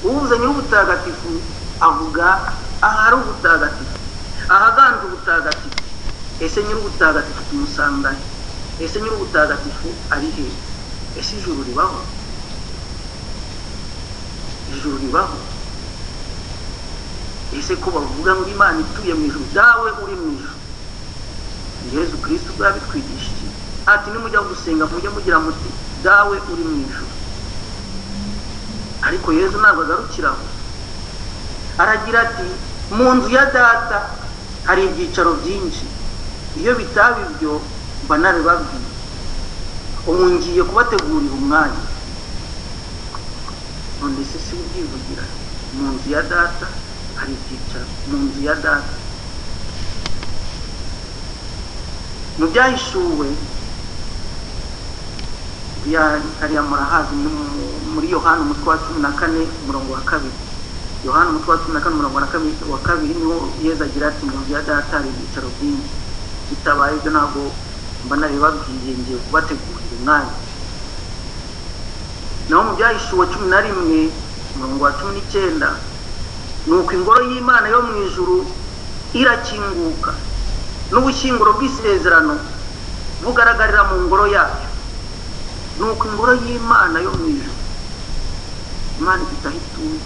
uvuze nyir'ubutagatifu avuga ahari ubutagatifu, ahaganje ubutagatifu. Ese nyir'ubutagatifu tumusanga, ese nyir'ubutagatifu ari he? Ese ijuru ribaho? Ijuru ribaho? Ese ko bavuga ngo Imana ituye mu ijuru, dawe uri mu ijuru? Yesu Kristo bwabitwigishije ati nimujya gusenga mujye mugira muti dawe uri mu ijuru. Ariko Yesu ntabwo agarukiraho, aragira ati mu nzu ya data hari ibyicaro byinshi, iyo bitaba ibyo mba naribabwiye, ubu ngiye kubategurira umwanya. None se si ubyivugira, mu nzu ya data hari ibyicaro, mu nzu ya data. Mu byahishuwe hariya murahazi muri Yohana umutwe wa 14 umurongo wa 2. Yohana umutwe wa 14 umurongo wa 2 niho Yesu agira ati mu nzu ya data hari ibyicaro byinshi, bitabaye ibyo ntabwo mba naribabwiye ngiye kubategurira umwanya. Naho mu byahishuwe 11 umurongo wa 19 nuko ingoro y'Imana yo mu ijuru irakinguka, n'ubushyinguro bw'isezerano bugaragarira mu ngoro yayo. Nuko ingoro y'Imana yo mu ijuru, Imana ifite aho ituye,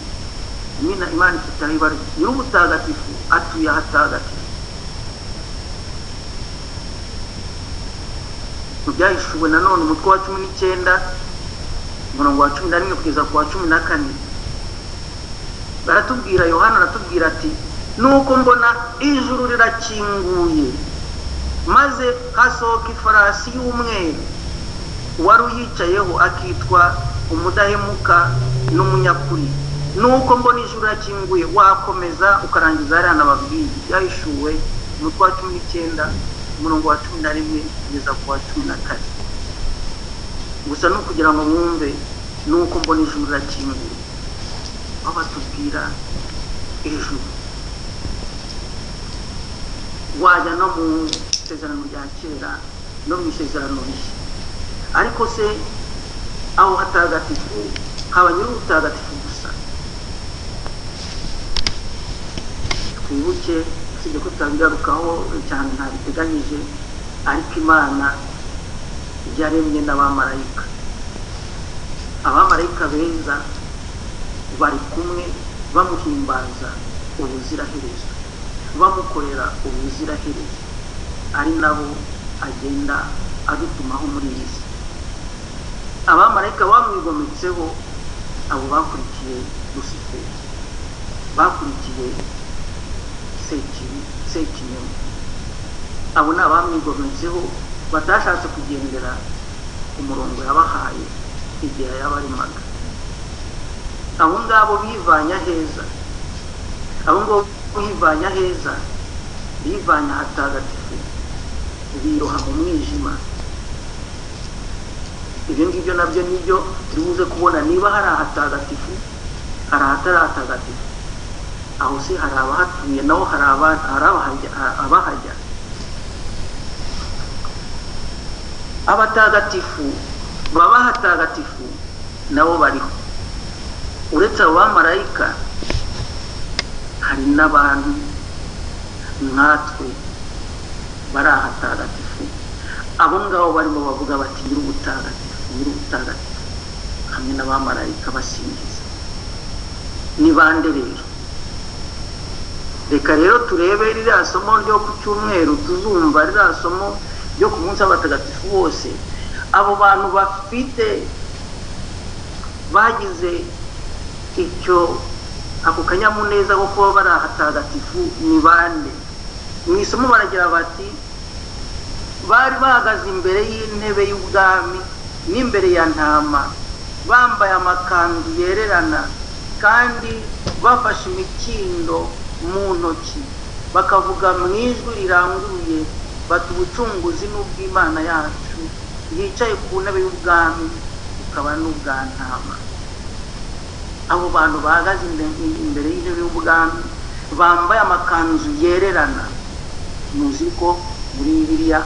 Imana ifite aho ibarwa, nyir'ubutagatifu atuye ahatagatifu. Mu byahishuwe nanone umutwe wa 19 umurongo wa 11 kugeza ku wa 14 baratubwira, Yohana aratubwira ati nuko mbona ijuru rirakinguye, maze hasohoka ifarasi y'umweru, wari uyicayeho akitwa umudahemuka n'umunyakuri. Nuko mbona ijuru rirakinguye, wakomeza ukarangiza hariya nababwiye. Byahishuwe umutwe wa 19 umurongo wa 11 kugeza ku wa 14. Gusa no kugira ngo mwumve nuko mbona ijuru rirakinguye, aho batubwira ijuru. Wajya no mu isezerano rya kera no mu isezerano rishya, ariko se aho hatagatifu haba nyir'ubutagatifu gusa? Twibuke usibye ko tutabigarukaho cyane ntabiteganyije, ariko Imana yaremye n'abamarayika. Abamarayika beza bari kumwe bamuhimbaza ubuziraherezo, bamukorera ubuziraherezo, ari nabo agenda adutumaho muri iyi si. Abamarayika bamwigometseho, abo bakurikiye Lusiferi, bakurikiye Sekinyoma. Abo ni abamwigometseho, batashatse kugendera umurongo yabahaye igihe yabarimaga. Abo ngabo bivanya heza, abo ngabo bivanya heza, bivanya hatagatifu, biroha mu mwijima. Ibyo ngibyo nabyo nibyo turibuze kubona, niba hari ahatagatifu hari ahatari ahatagatifu. Aho se hari abahatuye, naho hari abahajya. Abatagatifu baba hatagatifu nabo bariho. Uretse abo bamarayika hari n'abantu nkatwe bari ahatagatifu. Abo ngabo barimo bavuga bati nyir'ubutagatifu, hamwe n'abamarayika basingiza. Ni bande rero? Reka rero turebe ririya somo ryo ku cyumweru, tuzumva ririya somo ryo ku munsi w'abatagatifu bose. Abo bantu bagize ako kanyamuneza ko kuba bari ahatagatifu ni bande? Mu isomo baragira bati bari bahagaze imbere y'intebe y'ubwami n'imbere ya ntama, bambaye amakanzu yererana kandi bafashe imikindo mu ntoki, bakavuga mu ijwi riranguruye bati ubucunguzi n'ubw'Imana yacu yicaye ku ntebe y'ubwami ukaba n'ubwa ntama. Abo bantu bahagaze imbere y'intebe y'ubwami bambaye amakanzu yererana. Muzi ko muri Bibiliya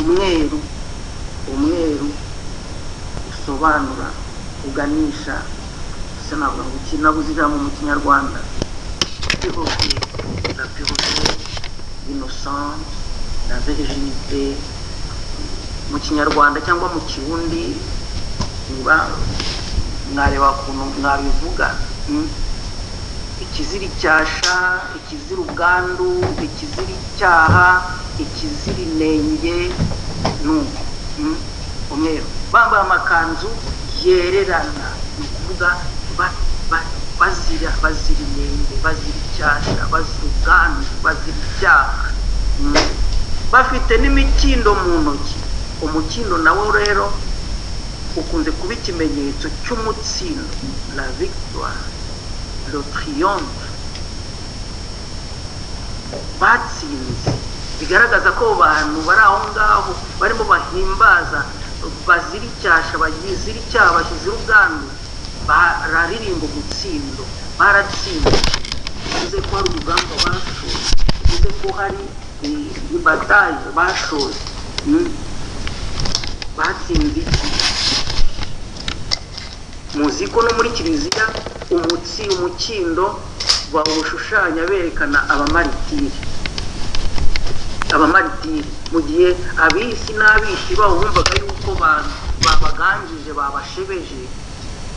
umweru usobanura uganisha se ntabwo nabuze ijambo mu kinyarwanda. La pureté, l'innocence, la virginité mu kinyarwanda cyangwa mu kirundi niba mwareba ukuntu mwabivuga. Ikizira icyasha, ikizira ubwandu, ikizira icyaha, ikizira inenge, nuko umweru bambaye amakanzu yererana, ni ukuvuga bazira inenge, bazira icyasha, bazira ubwandu, bazira icyaha, bafite n'imikindo mu ntoki. Umukindo nawo rero ukunze kuba ikimenyetso cy'umutsindo, la victoire, le triomphe. Batsinze, bigaragaza ko abantu bari aho ngaho barimo bahimbaza, bazira icyasha, bazira icyaha, bazira ubwandu, bararirimba umutsindo, baratsinze. Bivuze ko hari urugamba bashoje, bivuze ko hari ibataye bashoje. Batsinze iki? Muzi ko no muri kiliziya umukindo bawushushanya berekana abamaritiri. Mu gihe abisi n'abishi baho bumvaga yuko babagangije, babashebeje,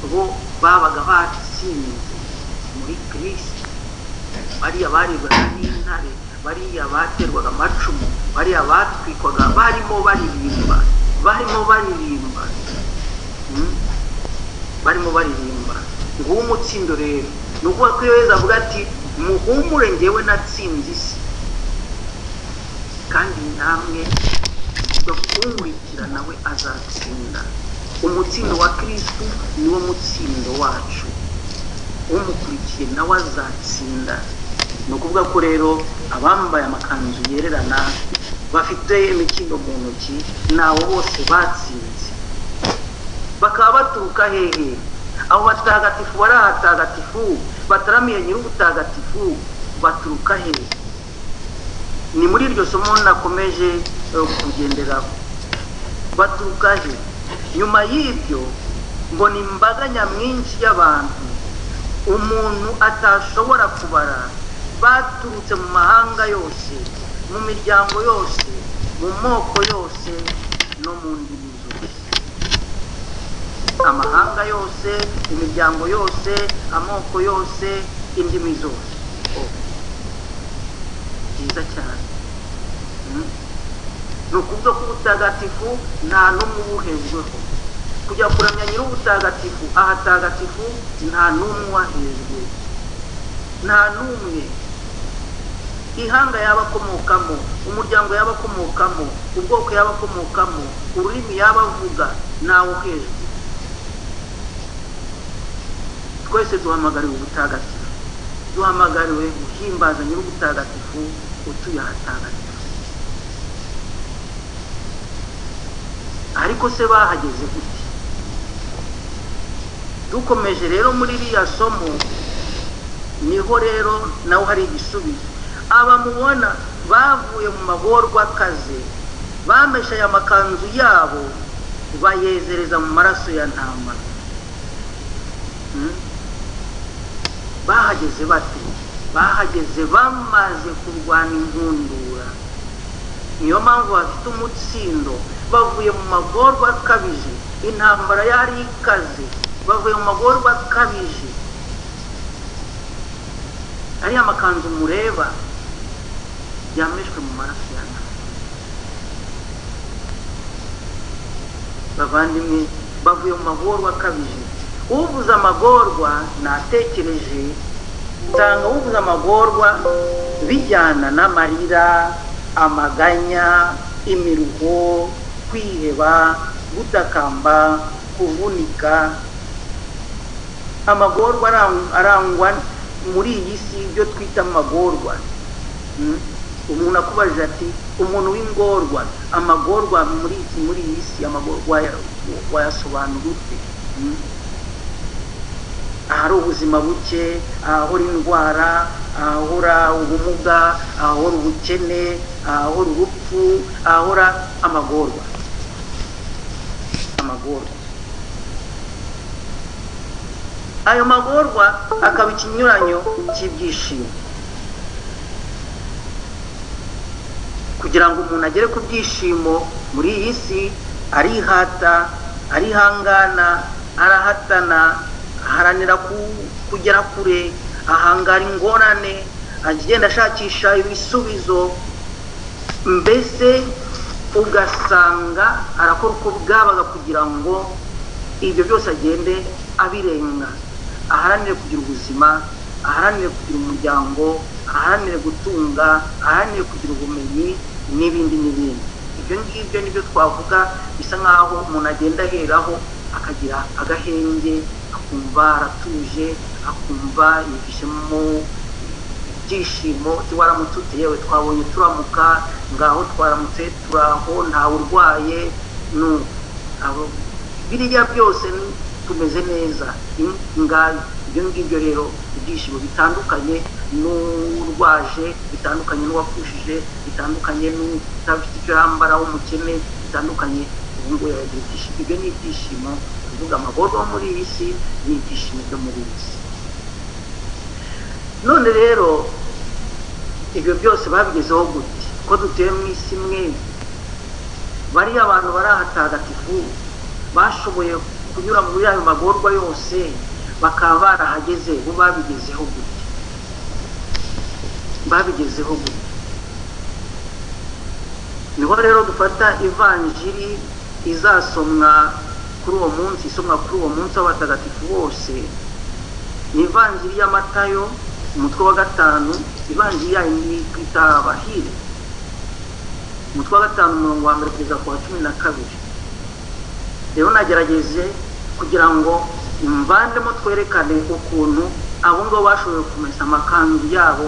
bo babaga batsinze muri Kristo. Bariya baribwaga n'intare, bariya baterwaga amacumu, bariya batwikwaga, barimo baririmba. Nguwo umutsindo rero, ni ukuvuga ko iyo Yesu avuga ati muhumure njyewe natsinze isi, kandi namwe bakumurikira nawe azatsinda. Umutsindo wa Kristo niwo mutsindo wacu, umukurikiye nawe azatsinda. Ni ukuvuga ko rero abambaye amakanzu yererana bafite imikindo mu ntoki nabo bose batsinze. Bakaba baturuka hehe? Abo batagatifu bari ahatagatifu bataramiye nyir'ubutagatifu baturuka hehe? Ni muri iryo somo nakomeje kugenderaho. Baturuka he? Nyuma y'ibyo mbona imbaga nyamwinshi y'abantu umuntu atashobora kubara, baturutse mu mahanga yose, mu miryango yose, mu moko yose no mu ndimi zose. Amahanga yose, imiryango yose, amoko yose, indimi zose. Byiza cyane. Ni ukuvuga ko ubutagatifu nta n'umwe ubuhejweho. Kujya kuramya nyir'ubutagatifu ahatagatifu nta n'umwe wahejwe, nta n'umwe. Ihanga yaba akomokamo, umuryango yaba akomokamo, ubwoko yaba akomokamo, ururimi yaba avuga, ntawe uhejwe. Twese duhamagariwe ubutagatifu, duhamagariwe guhimbaza nyir'ubutagatifu utuye ahatagatifu. Ariko se bahageze gute? Dukomeje rero muri iriya somo, niho rero naho hari igisubizo. Aba mubona bavuye mu magorwa akaze, bameshaye amakanzu yabo, bayezereza mu maraso ya ntama. Bahageze bate? Bahageze bamaze kurwana inkundura. Niyo mpamvu bafite umutsindo, bavuye mu magorwa akabije, intambara yari ikaze, bavuye mu magorwa akabije. Ariya makanzu mureba yameshwe mu maraso ya ntama. Bavandimwe, bavuye mu magorwa akabije. Uvuze amagorwa natekereje nsanga uvuze amagorwa bijyana n'amarira, amaganya, imiruho, kwiheba, gutakamba, kuvunika. Amagorwa arangwa muri iyi si ibyo twita amagorwa. Umuntu akubajije ati umuntu w'ingorwa, amagorwa muri iyi si, amagorwa wayasobanura ute? Ahari ubuzima buke, ahahora indwara, ahahora ubumuga, ahahora ubukene, ahahora urupfu, ahahora amagorwa. ayo magorwa akaba ikinyuranyo cy'ibyishimo. Kugira ngo umuntu agere ku byishimo muri iyi si, arihata, arihangana, arahatana, aharanira kugera kure, ahangara ingorane, agenda ashakisha ibisubizo, mbese ugasanga arakora uko bwabaga kugira ngo ibyo byose agende abirenga, aharanire kugira ubuzima, aharanire kugira umuryango, aharanire gutunga, aharanire kugira ubumenyi n'ibindi n'ibindi. Ibyo ngibyo nibyo twavuga bisa nkaho umuntu agenda aheraho akagira agahenge, akumva aratuje, akumva yifishemo ibyishimo. Waramutse yewe twabonye turamuka, ngaho twaramutse turaho, ntawe urwaye, biriya byose tumeze neza. Ibyo ngibyo rero ibyishimo bitandukanye n'urwaje, bitandukanye n'uwapfushije, bitandukanye n'utafite icyo yambara w'umukene, bitandukanye ubu ngubu yagira ibyishimo. Ibyo ni ibyishimo tuvuga amagorwa muri iyi si, ni ibyishimo byo muri iyi si. None rero ibyo byose babigezeho gute? Ko dutuye mu isi imwe, bariya abantu bari ahatagatifu bashoboye kunyura muri ayo magorwa yose bakaba barahageze, bo babigezeho gute? Babigezeho gute? Niho rero dufata ivanjiri izasomwa kuri uwo munsi, isomwa kuri uwo munsi w'abatagatifu bose. Ni ivanjiri ya Matayo, umutwe wa 5, ivanjiri yayo ni kwita abahire, umutwe wa 5 umurongo wa 1 kugeza ku wa 12. Rero nagerageje kugira ngo mvandemo twerekane ukuntu abo ngo bashoboye kumesa amakanzu yabo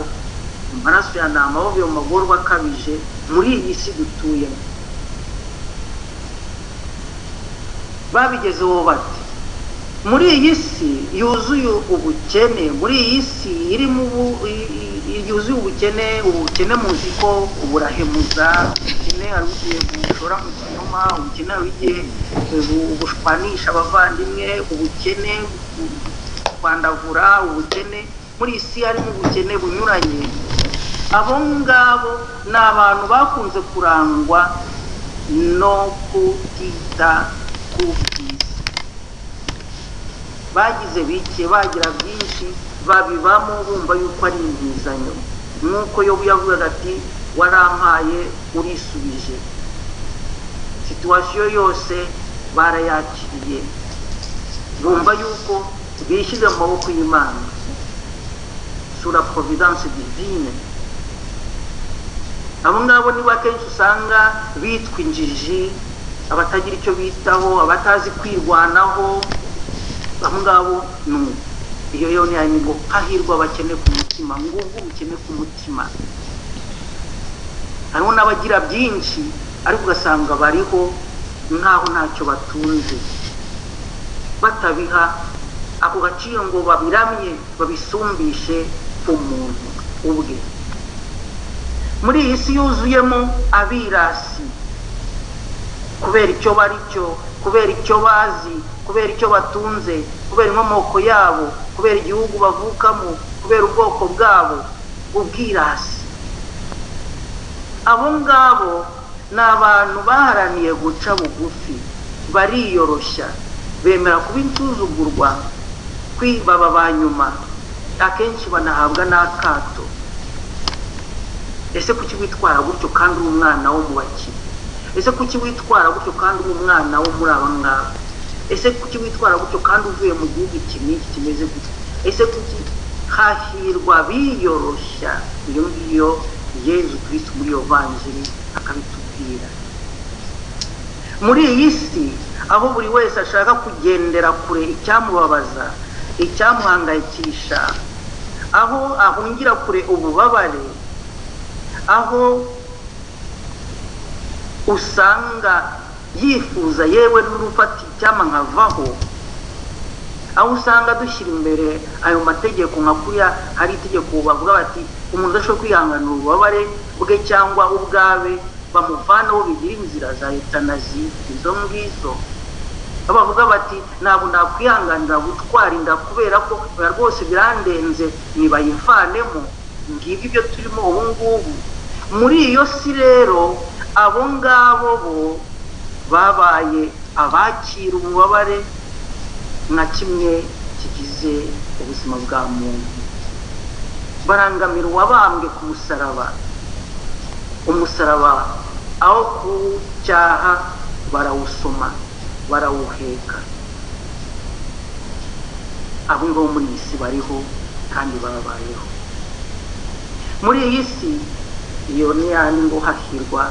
mu maraso ya ntama, bavuye mu magorwa akabije muri iyi si dutuyemo. Babigezeho bati? Muri iyi si yuzuye ubukene, muri iyi si yuzuye ubukene muzi ko uburahemuza, ubukene ari ugiye gushora mu kinyoma, ubukene ari ugiye ubushwanisha abavandimwe, ubukene kwandavura, ubukene muri iyi si harimo ubukene bunyuranye. Abo ngabo ni abantu bakunze kurangwa no kutita ku bwiza. Bagize bike, bagira byinshi, babibamo bumva yuko ari impizanyo. Nk'uko Yobu yavugaga ati warampaye urisubije. Situwasiyo yose barayakiriye, bumva yuko bishyize mu maboko y'Imana, sous la providence divine. Abo ngabo nibo akenshi usanga bitwa injiji, abatagira icyo bitaho, abatazi kwirwanaho. Abo ngabo iyo yo ni ngo hahirwa abakene ku mutima, ngubwo ubukene ku mutima. Hariho n'abagira byinshi ariko ugasanga bariho nkaho ntacyo batunze, batabiha ako gaciro ngo babiramye, babisumbishe umuntu ubwe. Muri iyi si yuzuyemo abirasi, kubera icyo bari cyo, kubera icyo bazi, kubera icyo batunze, kubera inkomoko yabo, kubera igihugu bavukamo, kubera ubwoko bwabo, ubwirasi. Abo ngabo ni abantu baharaniye guca bugufi, bariyoroshya, bemera kuba insuzugurwa, kwibaba ba nyuma, akenshi banahabwa n'akato. Ese kuki witwara gutyo kandi uri umwana wo mu bakire? Ese kuki witwara gutyo kandi uri umwana wo muri aba ngaba? Ese kuki witwara gutyo kandi uvuye mu gihugu iki kimeze gutyo? Ese kuki? Hahirwa biyoroshya. Iyo ngiyo Yezu Kristo muri iyo vanjiri akabitubwira. Muri iyi si aho buri wese ashaka kugendera kure icyamubabaza, icyamuhangayikisha, aho ahungira kure ububabare, aho usanga yifuza yewe n'urufata icyama nkavaho, aho usanga dushyira imbere ayo mategeko nka kuriya hari itegeko bavuga bati umuntu udashobora kwihanganira ububabare bwe cyangwa ubwabe bamuvanaho, bigira inzira za etanazi. Izo ngizo abavuga bati ntabwo nakwihanganira gutwara inda kubera ko rwose birandenze nibayivanemo. Ngibyo ibyo turimo ubu ngubu. Muri iyo si rero abo ngabo bo babaye abakira ububabare nka kimwe kigize ubuzima bwa muntu. Barangamira uwabambwe ku musaraba. Umusaraba aho kucyaha barawusoma, barawuheka. Abo ngabo muri iyi si bariho kandi babayeho. Muri iyi si iyo ni yandi ngo hahirwa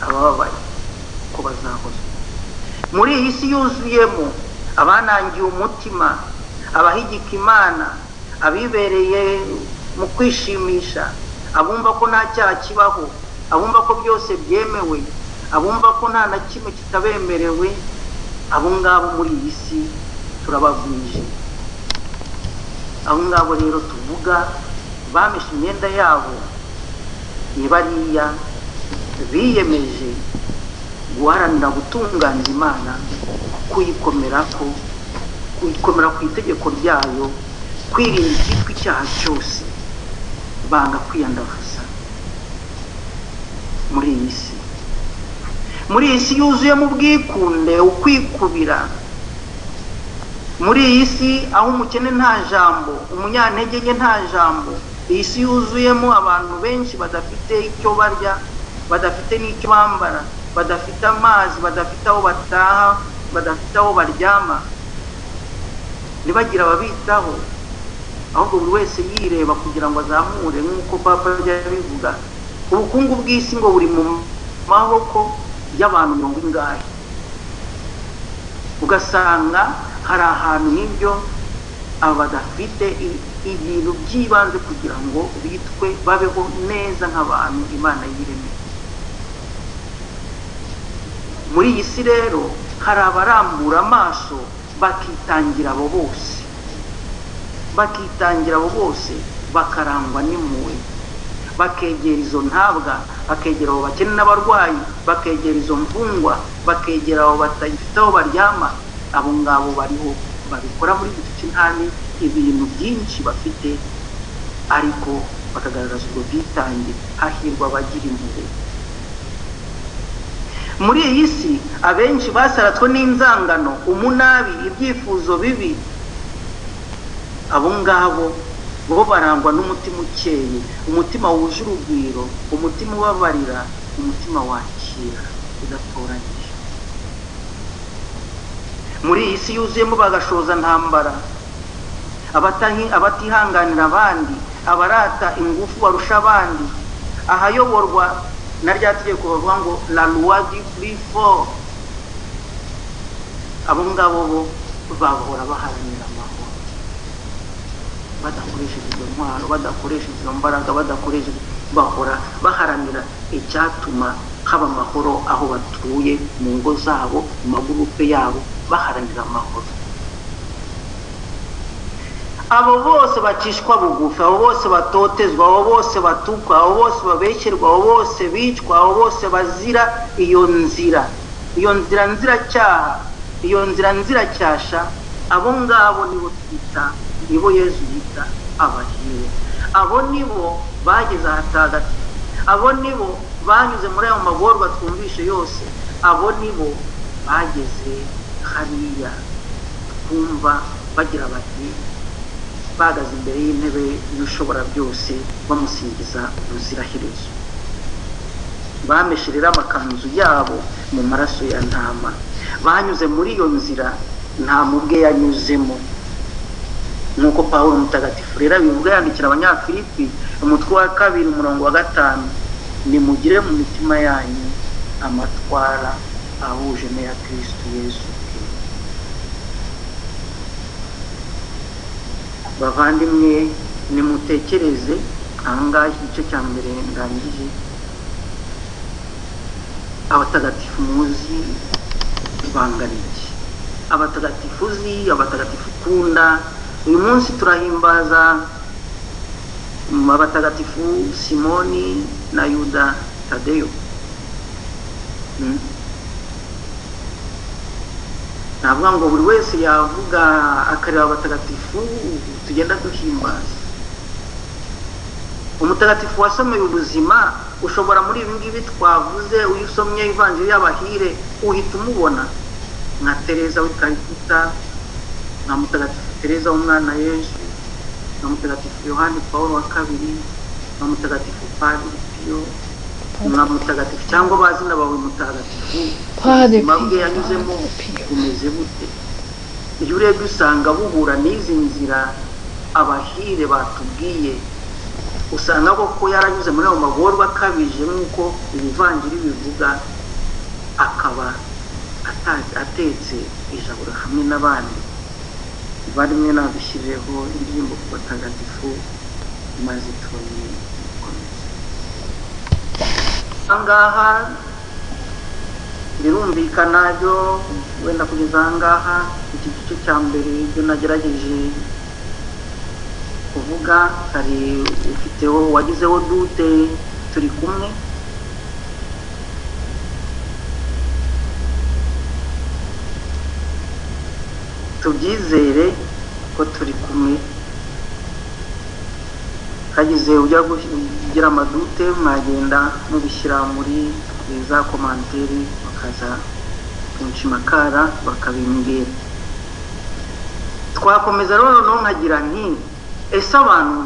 abababaye ko bazahozwa. Muri iyi si yuzuyemo abanangiye umutima, abahigika Imana, abibereye mu kwishimisha, abumva ko nta cyaha kibaho, abumva ko byose byemewe, abumva ko nta na kimwe kitabemerewe. Abo ngabo muri iyi si turabavunje. Abo ngabo rero tuvuga bameshe imyenda yabo, ni bariya biyemeje guharanira gutunganya Imana, kuyikomera ku itegeko ryayo, kwirinda icyitwa icyaha cyose, banga kwiyandavuza. Muri iyi si yuzuyemo ubwikunde, ukwikubira. Muri iyi si aho umukene nta jambo, umunyantege nke nta jambo. Iyi si yuzuyemo abantu benshi badafite icyo barya, badafite n'icyo bambara, badafite amazi, badafite aho bataha, badafite aho baryama, ntibagira ababitaho, ahubwo buri wese yireba kugira ngo azamure. Nk'uko papa yabivuga, ubukungu bw'isi ngo buri mu maboko y'abantu 100. Ugasanga hari ahantu n'ibyo abadafite ibintu by'ibanze kugira ngo bitwe babeho neza nk'abantu Imana yiremeye. Muri iyi si rero hari abarambura amaso bakitangira abo bose, bakarangwa n'impuhwe, bakegera izo ntabwa, bakegera abo bakene n'abarwayi, bakegera izo mfungwa, bakegera abo batagifite aho baryama. Abo ngabo bariho babikora muri iki cy'intani ibintu byinshi bafite, ariko bakagaragaza ubwo bwitange. Hahirwa abagira impuhwe. Muri iyi si abenshi basaratswe n'inzangano, umunabi, ibyifuzo bibi. Abo ngabo bo barangwa n'umutima ukeye, umutima wuje urugwiro, umutima ubabarira, umutima wakira udatoranyije. Muri iyi si yuzuyemo bagashoza ntambara, abatihanganira abandi, abarata ingufu barusha abandi, ahayoborwa na rya tegeko bavuga ngo la loi du plus fort. Abo ngabo bo bahora baharanira amahoro, badakoresheje izo ntwaro, badakoresheje izo mbaraga, bahora baharanira icyatuma haba amahoro aho batuye, mu ngo zabo, mu magurupe yabo, baharanira amahoro. Abo bose bacishwa bugufi, abo bose batotezwa, abo bose batukwa, abo bose babeshyerwa, abo bose bicwa, abo bose bazira iyo nzira nziracyaha, iyo nzira nziracyasha. Abo ngabo nibo Yesu yita abahire. Abo nibo bageze ahatagatifu, abo nibo banyuze muri ayo magorwa twumvishe yose, abo nibo bageze hariya twumva bagira bati, bahagaze imbere y'intebe y'ushobora byose bamusingiza ubuziraherezo. Bamesherera amakanzu yabo mu maraso ya ntama, banyuze muri iyo nzira nta mubwe yanyuzemo. Nk'uko Pawulo mutagatifu rero bivuga yandikira Abanyafilipi umutwe wa 2 umurongo wa 5, nimugire mu mitima yanyu amatwara ahuje n'aya Kristo Yesu. Bavandimwe, nimutekereze ahangaha igice cya mbere ndangije. Abatagatifu muzi bangana iki? Abatagatifu uzi, abatagatifu ukunda. Uyu munsi turahimbaza abatagatifu Simoni na Yuda Tadeyo. ntabwo ngo buri wese yavuga akareba abatagatifu tugenda duhimbaza. Umutagatifu wasomeye ubuzima ushobora muri ibi ngibi twavuze, uyu usomye ivanjiri y'abahire uhita umubona nka Teresa w'i Calcutta, nka mutagatifu Teresa w'umwana Yesu, nka mutagatifu Yohani Pawulo wa kabiri, nka mutagatifu Padiri Pio, nka mutagatifu cyangwa bazina bawe mutagatifu ubuzima bwe yanyuzemo bumeze bute. Iyo urebye usanga buhura n'izi nzira abahire batubwiye, usanga koko yaranyuze muri ayo magorwa akabije nk'uko ibivanjiri bivuga, akaba atetse ijaburo hamwe n'abandi. Barimwe nabishyireho indirimbo ku batagatifu maze tubone gukomeza. Ahangaha birumvikana byo wenda kugeza ahangaha iki gice cya mbere ibyo nagerageje kuvuga. Hari ufiteho wagizeho dute turi kumwe? Tubyizere ko turi kumwe. Hagize ujya kugira amadute mwagenda mubishyira muri za komanteri bakaza kunshimakara bakabimbwira. Twakomeza rero no nkagira nti ese abantu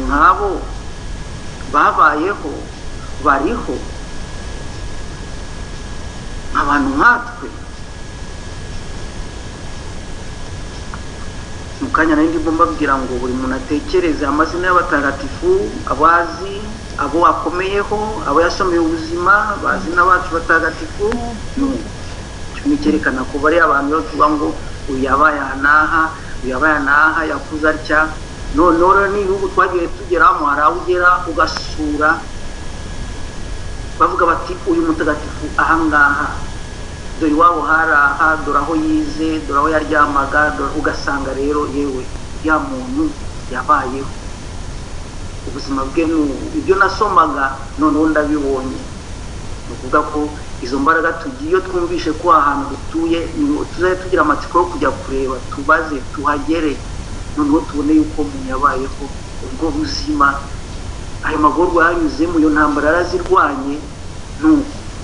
nk'abo babayeho bariho abantu nkatwe? Mukanya nari ndimo mbabwira ngo buri muntu atekereze amazina y'abatagatifu abazi, abo akomeyeho, abo yasomeye ubuzima, bazina bacu batagatifu. Cyo cyerekana ko bari abantu yo tuba ngo uyabaye anaha yakuza atya. None n'ibihugu twagiye tugeramo hari aho ugera ugasura bavuga bati uyu mutagatifu ahangaha dore iwabo haraha, dore aho yize, dore aho yaryamaga, ugasanga rero yewe ya muntu yabayeho ubuzima bwe ibyo nasomaga noneho ndabibonye. Ni ukuvuga ko izo mbaraga tugiye iyo twumvishe ko ahantu dutuye tuzaye tugira amatsiko yo kujya kureba, tubaze, tuhagere, noneho tubone yuko umuntu yabayeho ubwo buzima. Ayo magorwa yanyuzemo, iyo ntambara yarazirwanye,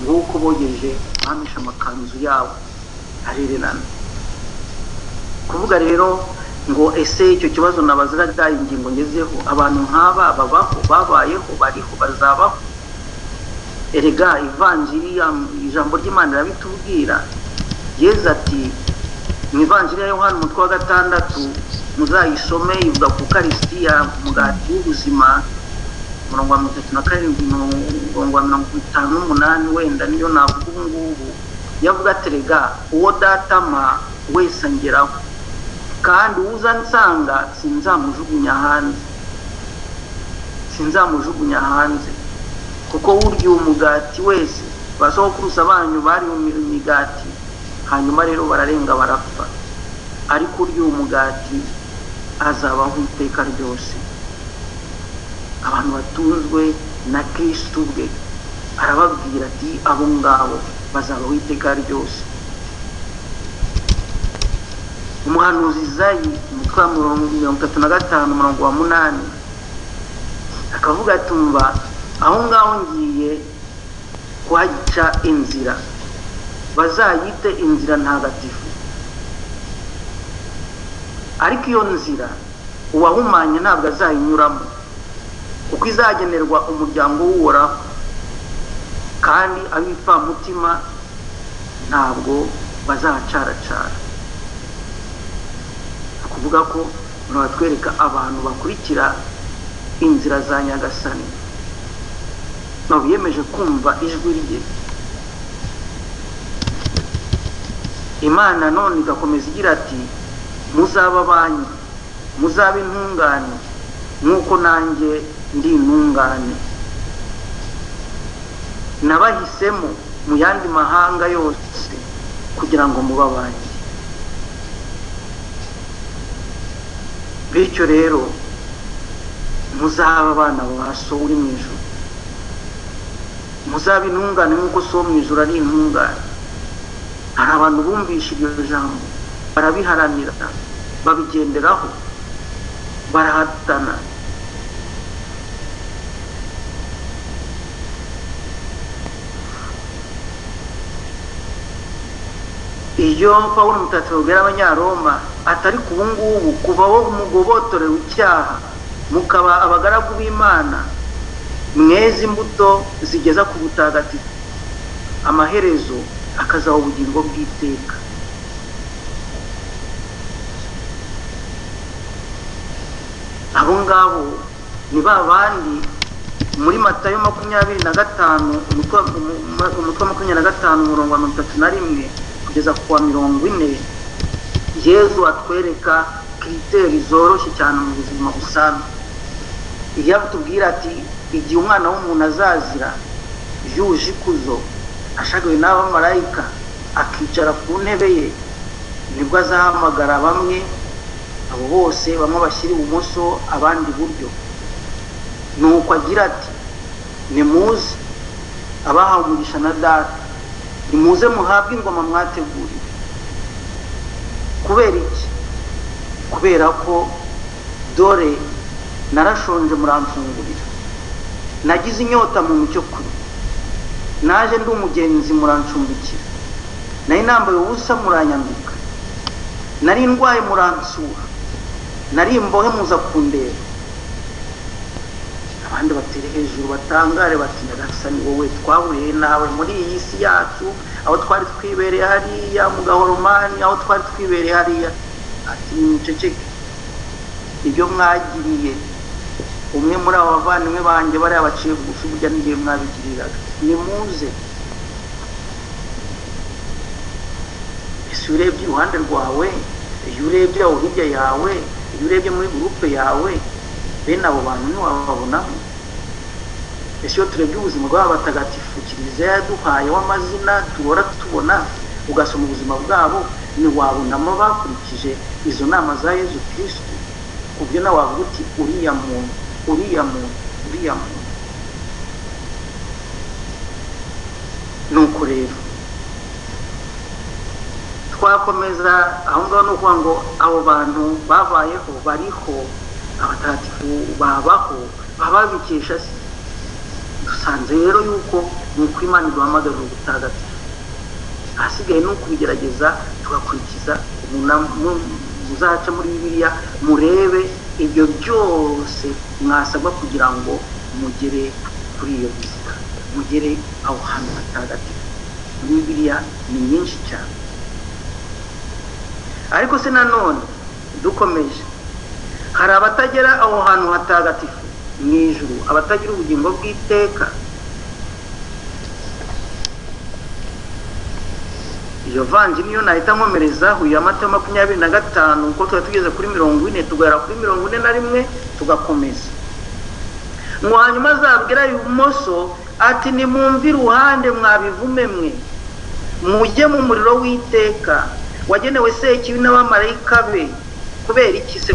nk'uko bogeje bamisha amakanzu yabo arererana. Kuvuga rero ngo ese icyo kibazo nabazaga ingingo ngezeho, abantu nk'aba babaho, babayeho, bariho, bazabaho? Erega ivanjiri ijambo ry'Imana irabitubwira. Yesu ati mu ivanjiri ya Yohana umutwe wa 6 muzayisome, ivuga ku Ukaristiya, umugati w'ubuzima, umurongo wa 37 umurongo wa 58 wenda niyo navuga ubu ngubu. Yavuga ati rega uwo datama wese angeraho, kandi uza nsanga sinzamujugunya hanze, kuko urya umugati wese basokuruza banyu bari mu migati, hanyuma rero bararenga barapfa, ariko urya umugati azabaho iteka ryose. Abantu batunzwe na Kristo ubwe arababwira ati abo ngabo bazabaho iteka ryose. Umuhanuzi Izayi umutwe wa 35 umurongo wa 8 akavuga ati umva aho ngaho ngiye kuhaca inzira, bazayite inzira ntagatifu, ariko iyo nzira uwahumanye ntabwo azayinyuramo, kuko izagenerwa umuryango w'Uhoraho, kandi abipfamutima ntabwo bazacaracara. Kuvuga ko batwereka abantu bakurikira inzira za Nyagasani biyemeje kumva ijwi rye. Imana none igakomeza igira ati muzaba banyu, muzaba intungane nk'uko nanjye ndi intungane. Nabahisemo mu yandi mahanga yose kugira ngo muba banjye. Bityo rero muzaba abana ba So uri mu ijuru, muzaba intungane nk'uko So mu ijuru ari intungane. hari abantu bumvisha iryo jambo barabiharanira babigenderaho barahatana. Iyo Pawulo mutagatifu abwira abanyaroma atari ku bungubu kuva aho mugobotorewe icyaha mukaba abagaragu b'Imana mweze imbuto zigeza ku butagatifu, amaherezo akazaba ubugingo bw'iteka. Abo ngabo ni ba bandi muri Matayo 25 umutwe wa 25 umurongo wa 31 kugeza ku wa 40 Yesu atwereka kriteri zoroshye cyane mu buzima busanzwe. Iyo atubwira ati igihe umwana w'umuntu azazira yuje ikuzo ashagawe n'abamarayika akicara ku ntebe ye, nibwo azahamagara bamwe, abo bose bamwe bashyira ibumoso abandi iburyo. Nuko agira ati nimuze abahawe umugisha na data, nimuze muhabwe ingoma mwateguriwe. Kubera iki? Kubera ko dore narashonje muramfungurira, nagize inyota mu mucyo kuri, naje ndi umugenzi murancumbikira, nari nambaye ubusa muranyambika, nari ndwaye muransura, nari imbohe muza kundeba. Abandi batere hejuru batangare bati nyagasani wowe twahuriye nawe muri iyi si yacu, aho twari twibereye hariya mu Gahoromani, aho twari twibereye hariya. Ati niceceke, ibyo mwagiriye umwe muri abo bavandimwe banjye bari abaciye bugufi burya n'igihe mwabigiriraga, nimuze. Ese urebye iruhande rwawe, iyo urebye aho hirya yawe, iyo urebye muri gurupe yawe, bene abo bantu ntiwababonamo? Ese iyo turebye ubuzima bw'abatagatifu Kiliziya yaduhaye w'amazina tuhora tubona, ugasoma ubuzima bwabo, ntiwabonamo bakurikije izo nama za Yezu Kristo? Kubyo nawe wavuga uti uriya muntu, uriya muntu, uriya muntu. Nuko rero twakomeza aho ngaho, no kuvuga ngo abo bantu babayeho, bariho, abatagatifu babaho, bababikesha se. Dusanze rero yuko nuko Imana iduhamagarira ubutagatifu, ahasigaye ni ukubigerageza tugakurikiza. Muzaca muri Bibiliya murebe ibyo byose mwasabwa kugira ngo mugere kuri iyo bizika, mugere aho hantu hatagatifu. Muri Bibiliya ni nyinshi cyane. Ariko se nanone dukomeje, hari abatagera aho hantu hatagatifu mu ijuru, abatagira ubugingo bw'iteka. Iyo vanjiri niyo nahita nkomereza uyu Matayo 25 uko tuba tugeze kuri 40 tugera kuri 41 tugakomeza. Ngo hanyuma azabwira ibumoso ati nimumve iruhande mwabivume mwe, mujye mu muriro w'iteka wagenewe Sekibi n'abamarayika be. Kubera iki se?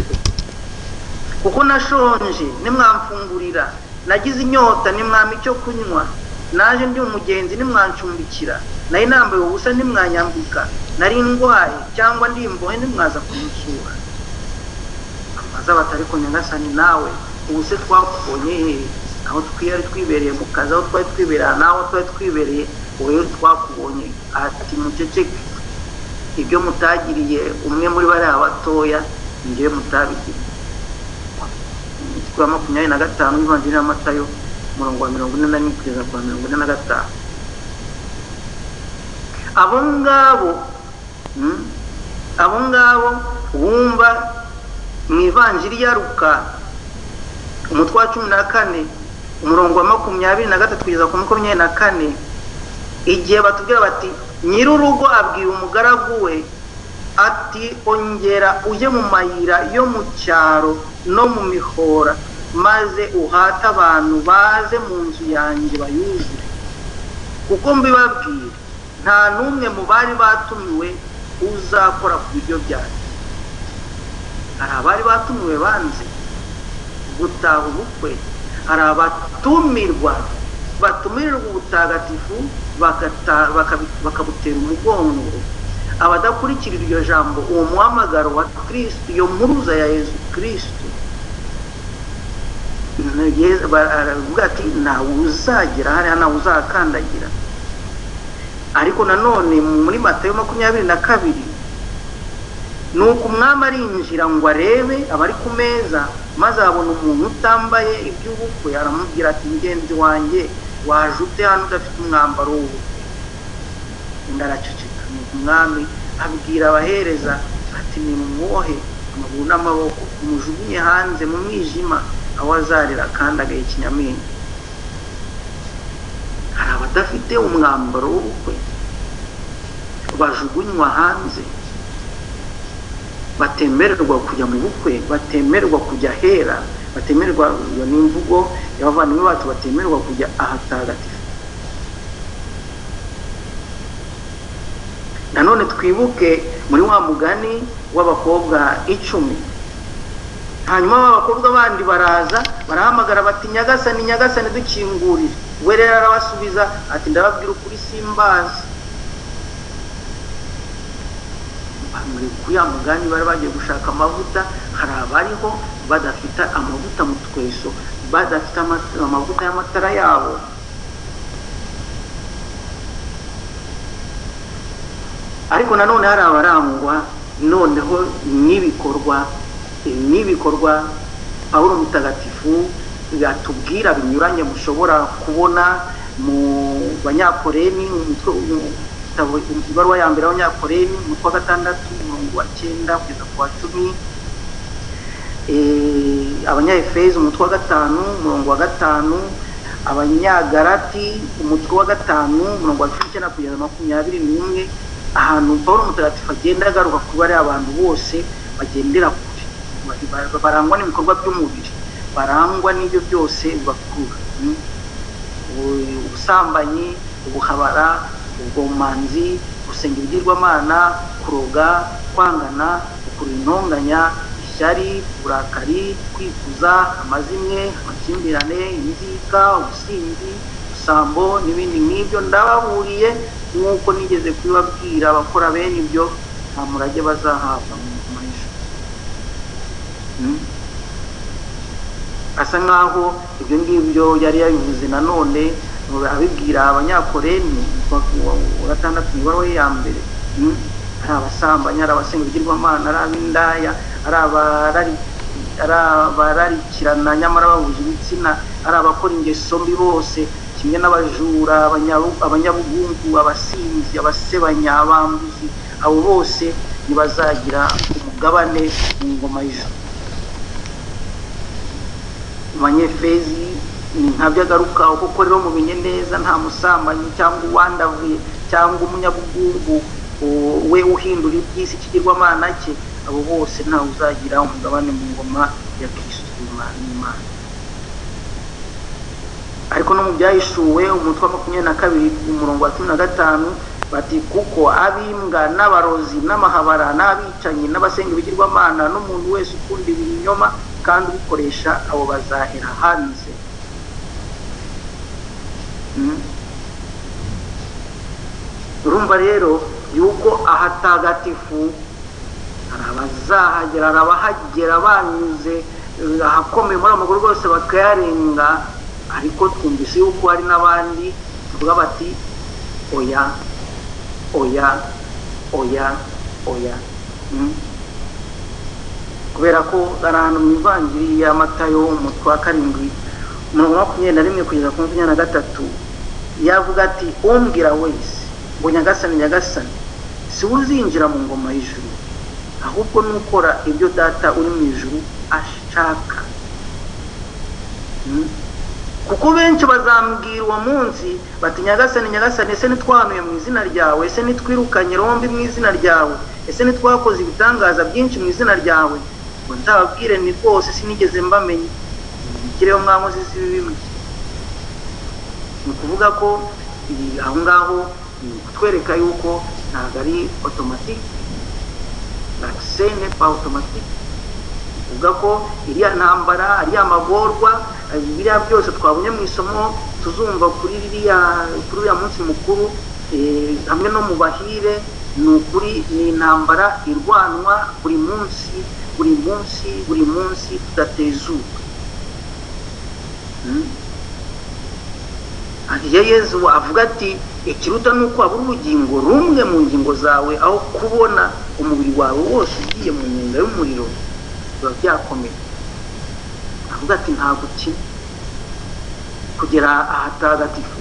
Kuko nashonje nimwamfungurira, nagize inyota nimwampa icyo kunywa, naje ndi umugenzi nimwancumbikira, nari nambaye ubusa nimwanyambika, nari ndwaye cyangwa ndi imbohe nimwaza kunsura. Amaze batari ko nyagasani nawe ubuse twakubonye he? Aho twiyari twibereye mu kazi, aho twari twibereye naho twari twibereye, wowe twakubonye. Ati muceceke, ibyo mutagiriye umwe muri bari abatoya ngiye mutabigire. Kwa 25 ivanjiri ya Matayo umurongo wa 44 kugeza kwa 45. Abo ngabo bumva mu ivanjiri ya Luka umutwe wa 14 umurongo wa 23 kugeza ku 24, igihe batubwira bati nyirurugo abwira umugaragu we ati ongera ujye mu mayira yo mu cyaro no mu mihora, maze uhate abantu baze mu nzu yanjye bayuzure. Kuko mbibabwira nta n'umwe mu bari batumiwe uzakora ku biryo byanjye. Hari abari batumiwe banze gutaha ubukwe, hari abatumirwa batumirirwa ubutagatifu bakabutera umugongo. Abadakurikira iryo jambo, uwo muhamagaro wa Kristo, iyo mpuruza ya Yesu Kristo, aravuga ati ntawe uzagera hariya, ntawe uzakandagira. Ariko nanone muri Matayo 22 nuko umwami arinjira ngo arebe abari ku meza, maze abona umuntu utambaye iby'ubukwe, aramubwira ati ngenzi wanjye waje ute hano udafite umwambaro w'ubukwe? Undi araceceka. Umwami abwira abahereza ati nimumubohe amaguru n'amaboko, umujugunye hanze mu mwijima, aho azarira kandi agaye ikinyamenge. Hari abadafite umwambaro w'ubukwe bajugunywa hanze, batemererwa kujya mu bukwe, batemererwa kujya hera, batemererwa, iyo ni imvugo y'abavandimwe bacu, batemererwa kujya ahatagatifu. Nanone twibuke muri wa mugani w'abakobwa 10. Hanyuma abakobwa bandi baraza barahamagara bati nyagasani, nyagasani dukingurire. We rero arabasubiza ati ndababwira ukuri simbazi. Muri kuya mugani bari bagiye gushaka amavuta, hari abariho badafite amavuta mu tweso, badafite amavuta y'amatara yabo. Ariko nanone hari abarangwa noneho n'ibikorwa Pawulo mutagatifu yatubwira binyuranye mushobora kubona mu Banyakoreni, ibaruwa ya mbere y'Abanyakoreni, umutwe wa 6 umurongo wa 9 kugeza ku wa 10. Abanyaefeso umutwe wa 5 umurongo wa 5, Abanyagalati umutwe wa 5 umurongo wa 19 kugeza 21. Ahantu Pawulo mutagatifu agenda agaruka kuba ari abantu bose bagendera kure, barangwa n'ibikorwa by'umubiri, barangwa n'ibyo byose bakura, ubusambanyi, ubuhabara, ubwomanzi, gusenga ibigirwamana, kuroga, kwangana, gukura intonganya, ishyari, uburakari, kwifuza, amazimwe, amakimbirane, inzika, ubusinzi, ubusambo n'ibindi nk'ibyo. Ndababuriye nk'uko nigeze kubibabwira, abakora bene ibyo nta murage bazahabwa mu ijuru. Asa nkaho ibyo ngibyo yari yabivuze nanone abibwira Abanyakoreni wa 6 ibaruwa ya mbere. Ari abasambanyi, ari abasenga ibigirwamana, ari ab'indaya, ari abararikirana nyamara bahuje ibitsina, ari abakora ingeso mbi bose, kimwe n'abajura, abanyabugungu, abasinzi, abasebanya, abambuzi, abo bose nibazagira umugabane mu ngoma y'ijuru. Abanyefezi ni nkabyo agarukaho, kuko rero mumenye neza nta musambanyi cyangwa uwandavuye cyangwa umunyabugungu we uhindura iby'isi ikigirwamana cye, abo bose ntawe uzagira umugabane mu ngoma ya Kristo Imana. Ariko no mu byahishuwe umutwe wa 22 umurongo wa 15 bati kuko abimbwa n'abarozi n'amahabara n'abicanyi n'abasenga ibigirwamana n'umuntu wese ukunda ibinyoma kandi ubikoresha, abo bazahera hanze. Urumva rero yuko ahatagatifu hari abazahagera, abahagera banyuze ahakomeye muri amaguru rwose bakayarenga. Ariko twumvise yuko hari n'abandi tuvuga bati oya oya oya oya, kubera ko ari ahantu mu ivanjiri ya Matayo umutwe wa 7 umurongo wa 21 kugeza ku 23 yavuga ati umbwira wese ngo nyagasani nyagasani si uzinjira mu ngoma y'ijuru, ahubwo nukora ibyo data uri mu ijuru ashaka. Kuko benshi bazambwira uwo munsi bati nyagasani nyagasani, ese nitwahanuye mu izina ryawe, ese nitwirukanye rombi mu izina ryawe, ese nitwakoze ibitangaza byinshi mu izina ryawe? Ngo nzababwire ni rwose sinigeze mbamenye, ikireho mwankozi z'ibibi. Ni ukuvuga ko aho ngaho kutwereka yuko ntabwo ari automatique, l'accès n'est pas automatique. Uvuga ko iriya ntambara, ariya magorwa, biriya byose twabonye mu isomo tuzumva kuri uriya munsi mukuru hamwe no mu bahire ni ukuri ni intambara irwanwa buri munsi tudatezuka. Hariya Yezu avuga ati ikiruta nuko wabura urugingo rumwe mu ngingo zawe aho kubona umubiri wawe wose ugiye mu nyenga y'umuriro, biba byakomeye. Avuga ati nta gukina kugera ahatagatifu,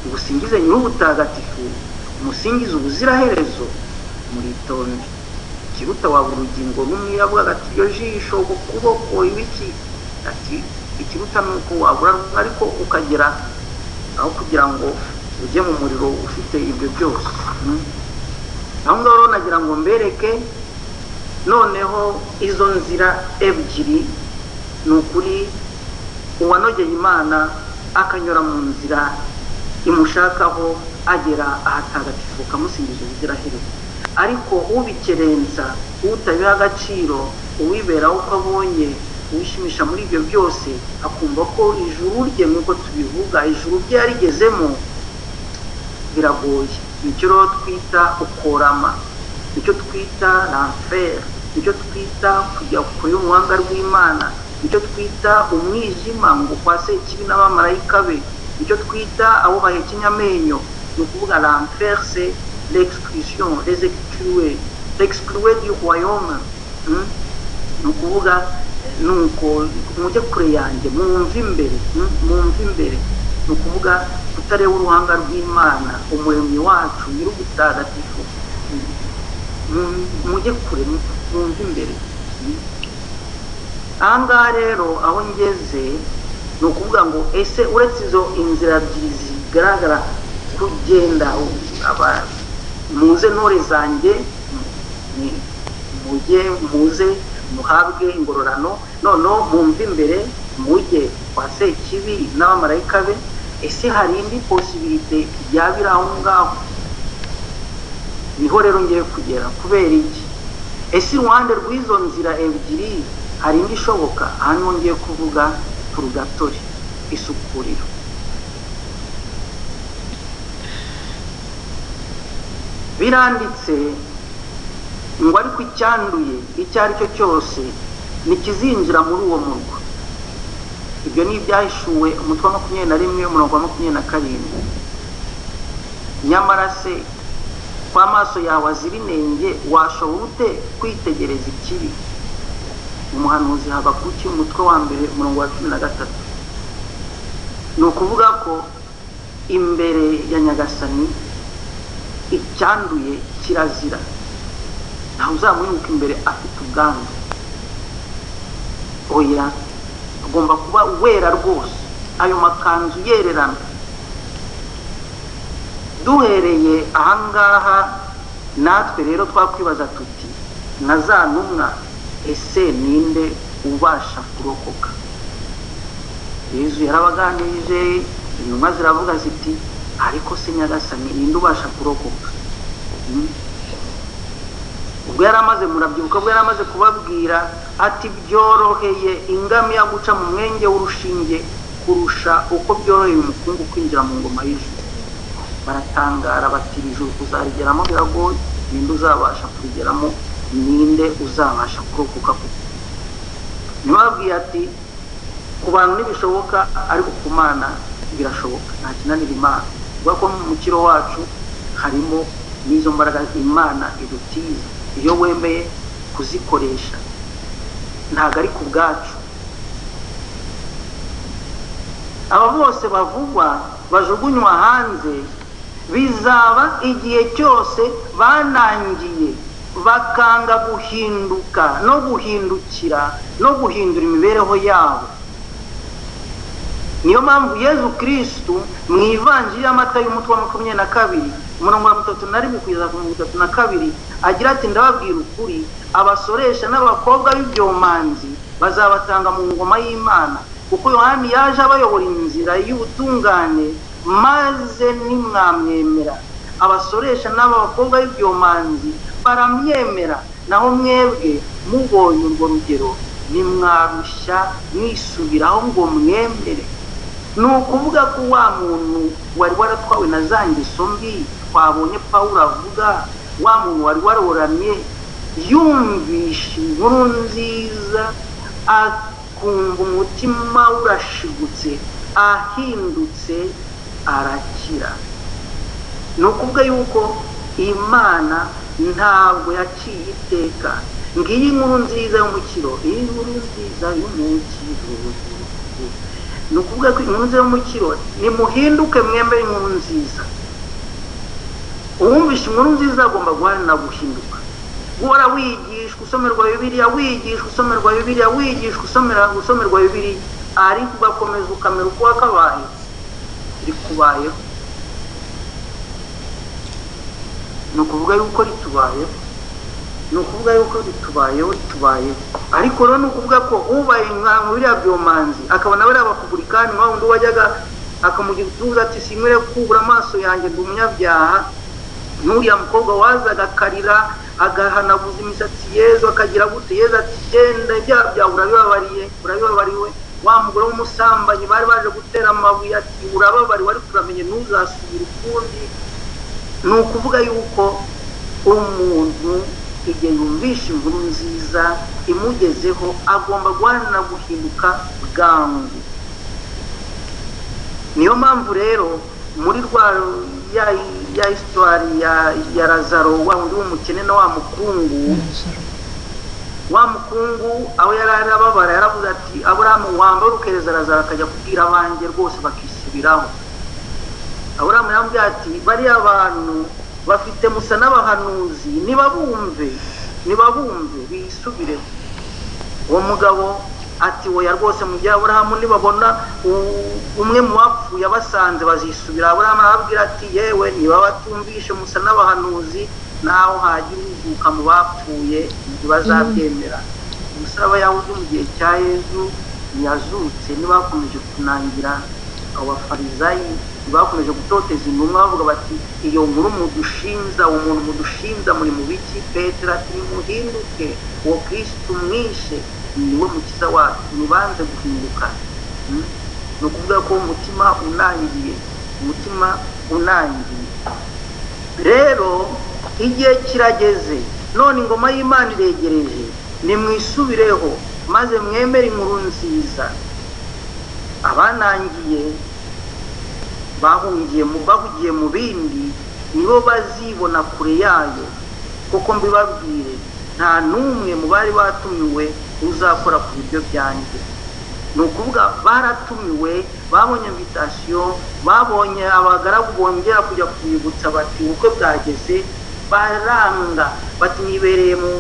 ubusingize nyir'ubutagatifu, umusingize ubuziraherezo, muritonde. Ikiruta wabura urugingo rumwe, avuga ati iryo jisho, ukuboko, ibiki, ati ikiruta nuko wabura ariko ukagera aho kugira ngo ujye mu muriro ufite ibyo byose. Aho ngaho rero nagira ngo mbereke noneho izo nzira ebyiri. Ni ukuri uwanogeye Imana akanyura mu nzira imushakaho agera ahatagatifu kamusingiza ubuziraherezo, ariko ubikerenza, utabiha agaciro, uwiberaho uko abonye, uwishimisha muri ibyo byose, akumva ko ijuru rye nk'uko tubivuga ijuru rye yarigezemo, biragoye. Nicyo rero twita ukorama, nicyo twita l'enfer, nicyo twita kujya kure y'uruhanga rw'Imana, nicyo twita umwijima ngo kwa Sekibi n'abamarayika be, nicyo twita abo bahekenya amenyo. Ni ukuvuga l'enfer c'est l'exclusion, les exclués du royaume. Ni ukuvuga nuko mujye kure yanjye, mwumve imbere. Ni ukuvuga kutareba uruhanga rw'Imana, umuremyi wacu nyir'ubutagatifu, mujye kure, mwumve imbere. Aha ngaha rero aho ngeze ni ukuvuga ngo ese uretse izo inzira ebyiri zigaragara kugenda, muze ntore zanjye, muze muhabwe ingororano, noneho mwumve imbere mujye kwa Sekibi n'abamarayika be. Ese hari indi posibilite yabira aho ngaho? Niho rero ngiye kugera. Kubera iki? Ese iruhande rw'izo nzira ebyiri hari indi ishoboka? Aha niho ngiye kuvuga purgatori, isukuriro. Biranditse ngo ariko icyanduye icyo ari cyo cyose ntikizinjira muri uwo murwa. Ibyo ni ibyahishuwe umutwe wa 21 umurongo wa 27. Nyamara se kwa maso yawe azira inenge washobora ute kwitegereza ikibi? Umuhanuzi Habakuki umutwe wa 2 umurongo wa 13. Ni ukuvuga ko imbere ya Nyagasani icyanduye kirazira, ntawe uzamwibuka imbere afite ubwandu. Oya, agomba kuba wera rwose, ayo makanzu yererana. Duhereye ahangaha natwe rero twakwibaza tuti na za ntumwa, ese ninde ubasha kurokoka? Yezu yarabaganirije, intumwa ziravuga ziti ariko se Nyagasani ninde ubasha kurokoka? Ubwo yaramaze, murabyibuka, ubwo yaramaze kubabwira ati byoroheye ingamiya guca mu mwenge w'urushinge kurusha uko byoroheye umukungu kwinjira mu ngoma y'ijuru. Baratangara bati ijuru kuzarigeramo biragoye, ninde uzabasha kurigeramo? Ninde uzabasha kurokoka? Ntibabwiye ati ku bantu ntibishoboka, ariko ku Mana birashoboka, nta kinanira Imana. Kuvuga ko mu mukiro wacu harimo n'izo mbaraga Imana idutiza, iyo wemeye kuzikoresha. Ntabwo ari ku bwacu. Aba bose bavugwa bajugunywa hanze bizaba igihe cyose banangiye, bakanga guhinduka no guhindukira no guhindura imibereho yabo. Niyo mpamvu Yezu Kristu mu Ivanjili y'Amata y'umutwe wa 22 umurongo wa 31 kugeza ku 32 agira ati ndababwira ukuri, abasoresha n'abakobwa b'ibyomanzi bazabatanga mu ngoma y'Imana, kuko Yohani yaje abayobora inzira y'ubutungane maze nimwamwemera. Abasoresha n'abakobwa b'ibyomanzi baramyemera, naho mwebwe mubonye urwo rugero nimwarushya mwisubiraho ngo mwemere. ni ukuvuga ko wa muntu wari waratwawe na za ngeso mbi twabonye Pawulo avuga, wa muntu wari waroramye yumvisha inkuru nziza akumva umutima urashigutse ahindutse arakira. ni ukuvuga yuko Imana ntabwo yaciye iteka. Ngiyi inkuru nziza y'umukiro, iyi nkuru nziza y'umukiro. Ni ukuvuga ko inkuru nziza y'umukiro nimuhinduke mwembe inkuru nziza. Uwumvisha inkuru nziza agomba guharanira guhinduka. Guhora wigishwa usomerwa Bibiliya, wigishwa usomerwa Bibiliya, wigishwa usomerwa Bibiliya, ariko ugakomeza ukamera uko wakabaye, rikubayeho. Ni ukuvuga yuko ritubayeho, ariko rero ni ukuvuga ko ubaye nka biriya byomanzi akabona bariya bakuburikani nka wundi wajyaga akamugira utuza ati sinkwiriye kubura amaso yanjye ndi umunyabyaha, n'uriya mukobwa wazaga akarira agahanaguza imisatsi Yezu akagira gute, Yezu ati genda ibyaha byawe urabibabariwe. Wa mugore w'umusambanyi bari baje gutera amabuye ati urababariwe ariko uramenye ntuzasubira ukundi. Ni ukuvuga yuko umuntu igihe yumvisha inkuru nziza imugezeho agomba guharanira guhinduka bwangu. Niyo mpamvu rero muri ya histoire ya Lazaro, wa wundi w'umukene na wa mukungu aho yari arababara yaravuze ati Aburahamu wambara ukereza Lazaro akajya kubwira abanjye rwose bakisubiraho. Aburahamu yambwiye ati bariya abantu bafite musa n'abahanuzi nibabumve bisubire. Uwo mugabo ati oya rwose mu gihe Aburahamu nibabona umwe mu bapfuye abasanze bazisubira. Aburahamu arababwira ati yewe niba batumvishe musa n'abahanuzi naho hagira uzuka mu bapfuye ntibazabyemera. Umusaraba Yahudi mu gihe cya Yezu ntiyazutse, nibakomeje kunangira abafarizayi, bakomeje gutoteza intumwa bavuga bati iyo nkuru mudushinza, umuntu mudushinza muri mu biki? Petero ati nimuhinduke, uwo Kristo mwishe niwe mukiza wacu, nibanze guhinduka. ni ukuvuga ko umutima unangiye. Rero igihe kirageze, none ingoma y'Imana iregereje, nimwisubireho maze mwemere inkuru nziza. Abanangiye bahugiye mu bindi nibo bazibona kure yayo, kuko mbibabwire nta n'umwe mu bari batumiwe uzakora ku biryo byanjye. Ni ukuvuga baratumiwe, babonye invitation, babonye abagaragu bongera kujya kubibutsa bati ubukwe bwageze, baranga bati nibereye mu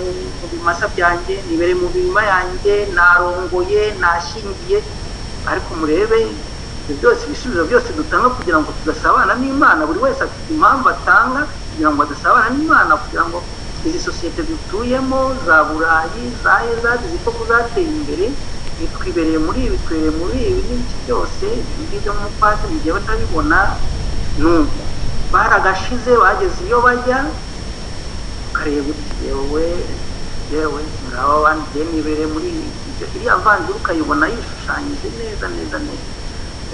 bimasa byanjye, nibereye mu birima yanjye, narongoye, nashingiye. Ariko murebe byose, ibisubizo byose dutanga kugira ngo tudasabana n'Imana. Buri wese afite impamvu atanga kugira ngo adasabana n'Imana, kugira ngo izi sosiyete dutuyemo za Burayi zaje ziko kuzatera imbere, twibereye muri ibi n'iki byose ibyo mu pasi mu gihe batabibona. Nuko baragashize, bageze iyo bajya, ukareba uti yewe muraba bandi nibereye muri ibyo. Iriya vanjiri ukayibona yishushanyije neza.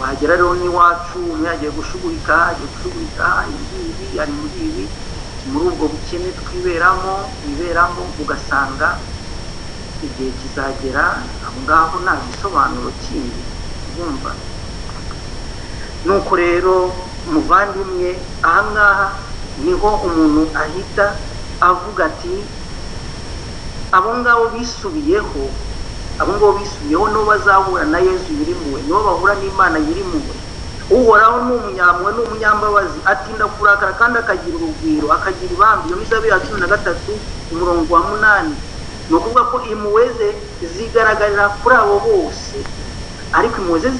Wagera rero n'iwacu, umwe yagiye gushugurika ibi ari muri ubwo bukene twiberamo, ugasanga igihe kizagera aho ngaho nta gisobanuro kindi bumva. Nuko rero muvandimwe, aha ngaha niho umuntu ahita avuga ati abo ngabo bisubiyeho nibo bazahura na Yezu yirimuwe, nibo bahura n'Imana yirimuwe. Uhoraho ni umunyampuhwe, ni umunyambabazi, atinda kurakara kandi akagira urugwiro, akagira ibambe. Iyo Mizaburi ya 13 umurongo wa 8. Ni ukuvuga ko impuhwe ze zigaragarira kuri abo bose, ariko impuhwe ze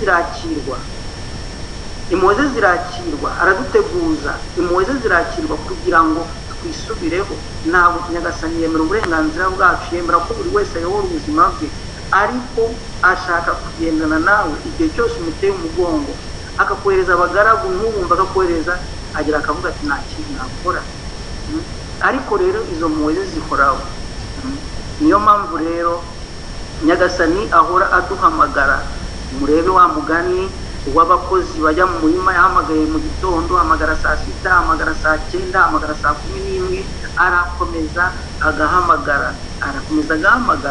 zirakirwa, araduteguza. Impuhwe ze zirakirwa kugira ngo twisubireho. Ntabwo Nyagasani yemera uburenganzira bwacu, yemera ko buri wese ayobora ubuzima bwe, ariko ashaka kugendana nawe igihe cyose umuteye umugongo, akakohereza abagaragu, n'ubumva akakohereza, agira akavuga ati nta kintu nakora. Ariko rero izo mpuhwe ze zihoraho. Niyo mpamvu rero Nyagasani ahora aduhamagara. Murebe wa mugani uw'abakozi bajya mu murima yahamagaye mu gitondo, hamagara saa sita, hamagara saa cyenda, hamagara saa 11, arakomeza agahamagara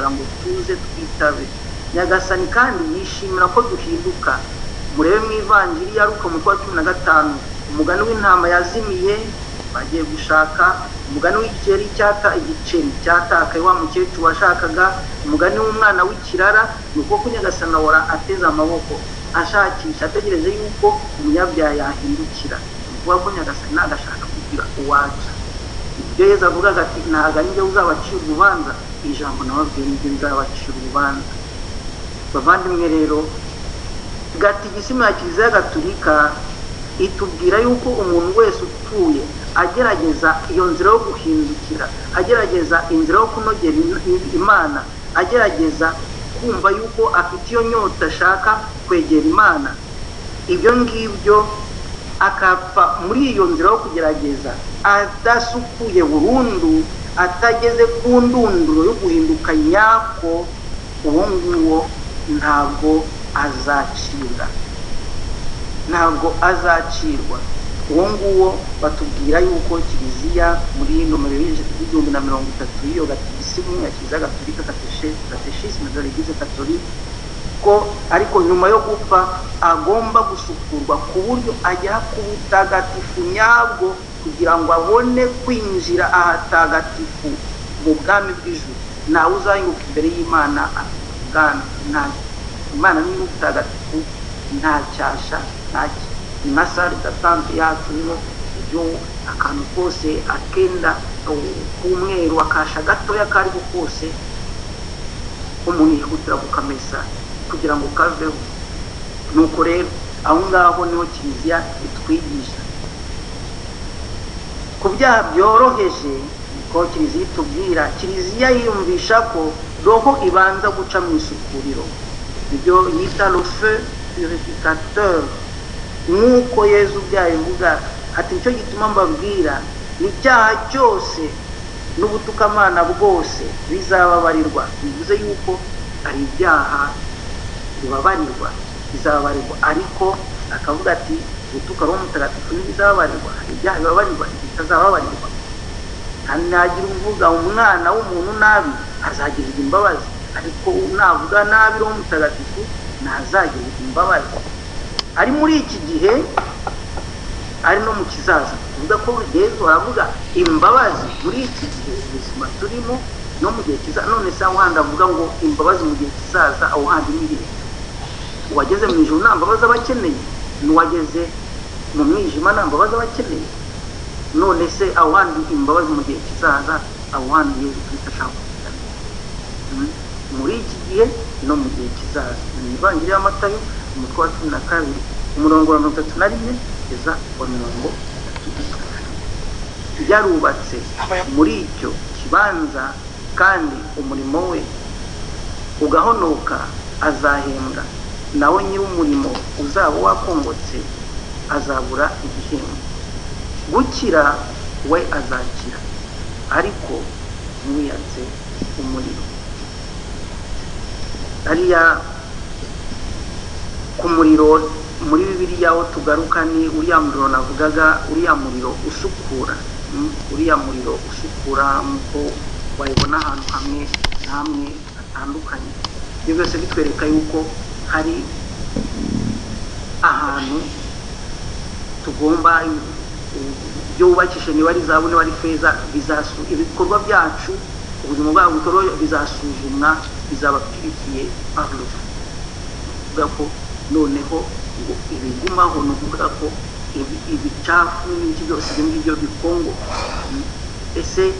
ngo tuze twitabe. Nyagasani kandi yishimira ko duhinduka. Murebe mu ivanjiri ya Luka umutwe wa 15, umugani w'intama yazimiye bagiye gushaka, umugani w'igiceri cyatakaye wa mukecuru washakaga, umugani w'umwana w'ikirara. Nuko Nyagasani ahora ateze amaboko ashakisha ategereje yuko umunyabyaha yahindukira. Kuvuga ko Nyagasani nagashaka kugira uwaca. Ibyo Yesu avugaga ati ntago ari njye uzabacira urubanza, ijambo nababwiye nibyo nzabacira urubanza. Bavandimwe rero, Gatigisimu ya Kiliziya Gatolika itubwira yuko umuntu wese upfuye agerageza iyo nzira yo guhindukira, agerageza inzira yo kunogera Imana, agerageza kumva yuko afite iyo nyota ashaka kwegera Imana, ibyo ngibyo akapfa muri iyo nzira yo kugerageza adasukuye burundu, atageze ku ndunduro yo guhinduka nyako, uwo nguwo ntabwo azacirwa. Uwo nguwo batubwira yuko Kiliziya muri nomero 1030 y'iyo Gatigisimu ya Kiliziya Gatolika, Catéchisme de l'Église catholique, ko ariko nyuma yo gupfa agomba gusukurwa ku buryo agera ku butagatifu nyabwo, kugira ngo abone kwinjira ahatagatifu mu bwami bw'ijuru. Nawe uzayunguka imbere y'Imana ubwami, nta Imana ni ubutagatifu, nta cyasha, nta sari datante yacu niho ibyo akantu kose akenda k'umweru, akasha gatoya kariho kose umuntu yihutira gukamesa kugira ngo kaveho. Nuko rero aho ngaho niho Kiliziya itwigisha ku byaha byoroheje, ko Kiliziya itubwira. Kiliziya yiyumvisha ko roho ibanza guca mu isukuriro, ibyo yita le feu purificateur, nk'uko Yezu byabivuga ati nicyo gituma mbabwira n'icyaha cyose n'ubutukamana bwose bizababarirwa. Bivuze yuko ari ibyaha bibabarirwa, bizababarirwa, ariko akavuga ati gutuka Roho Mutagatifu ntibizababarirwa, hari ibyaha bibabarirwa bitazababarirwa. Hanagira uvuga umwana w'umuntu nabi azagirirwa imbabazi, ariko navuga nabi Roho Mutagatifu ntazagirirwa imbabazi. Ari muri iki gihe, ari no mu kizaza. Kuvuga ko Yesu aravuga imbabazi muri iki gihe ubuzima turimo no mu gihe kizaza. None se wanda avuga ngo imbabazi mu gihe kizaza, aho handi n'irihe? Uwageze mu ijuru nta mbabazi abakeneye, n'uwageze mu mwijima nta mbabazi abakeneye. None se aho handi imbabazi mu gihe kizaza, aho handi Yesu Kristo ashaka kugana muri iki gihe no mu gihe kizaza. Ni Ivanjiri ya Matayo umutwe wa 12 umurongo wa 31 kugeza wa 33. Yarubatse muri icyo kibanza kandi umurimo we ugahonoka, azahembwa. Nawe nyir'umurimo uzaba wakongotse azabura igihembo. Gukira we azakira, ariko ntiwiyatse umuriro. Ariya ku muriro muri Bibiliya aho tugaruka ni uriya muriro navugaga, uriya muriro usukura, nk'uko wayibona ahantu hamwe hatandukanye. Ibyo byose bitwereka yuko hari ahantu tugomba ibyo wubakishe, niba ari zahabu niba ari feza, ibikorwa byacu, ubuzima bwabo bizasuzumwa, bizaba purifiye par le feu. Kuvuga ko noneho ngo ibigumaho, ni ukuvuga ko ibicafu n'ibindi byose ibyo ngibyo bikongo. Ese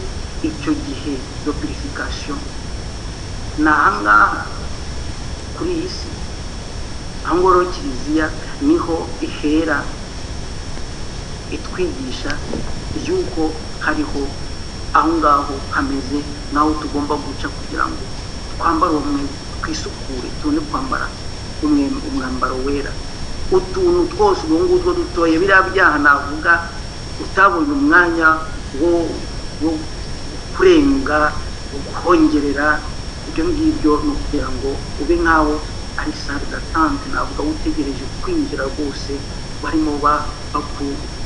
icyo gihe de purification ni ahangaha kuri iyi si. Aho ngoro Kiliziya niho ihera itwigisha yuko hariho aho ngaho hameze naho tugomba guca kugira ngo twambare umwe, twisukure, tubone kwambara umwambaro wera. Utuntu twose ubwo ngubwo dutoye biriya byaha navuga utabonye umwanya wo kurenga, wo kongerera, ibyo ngibyo ni ukugira ngo ube nkaho ari sale d'attente, navuga utegereje kwinjira rwose barimo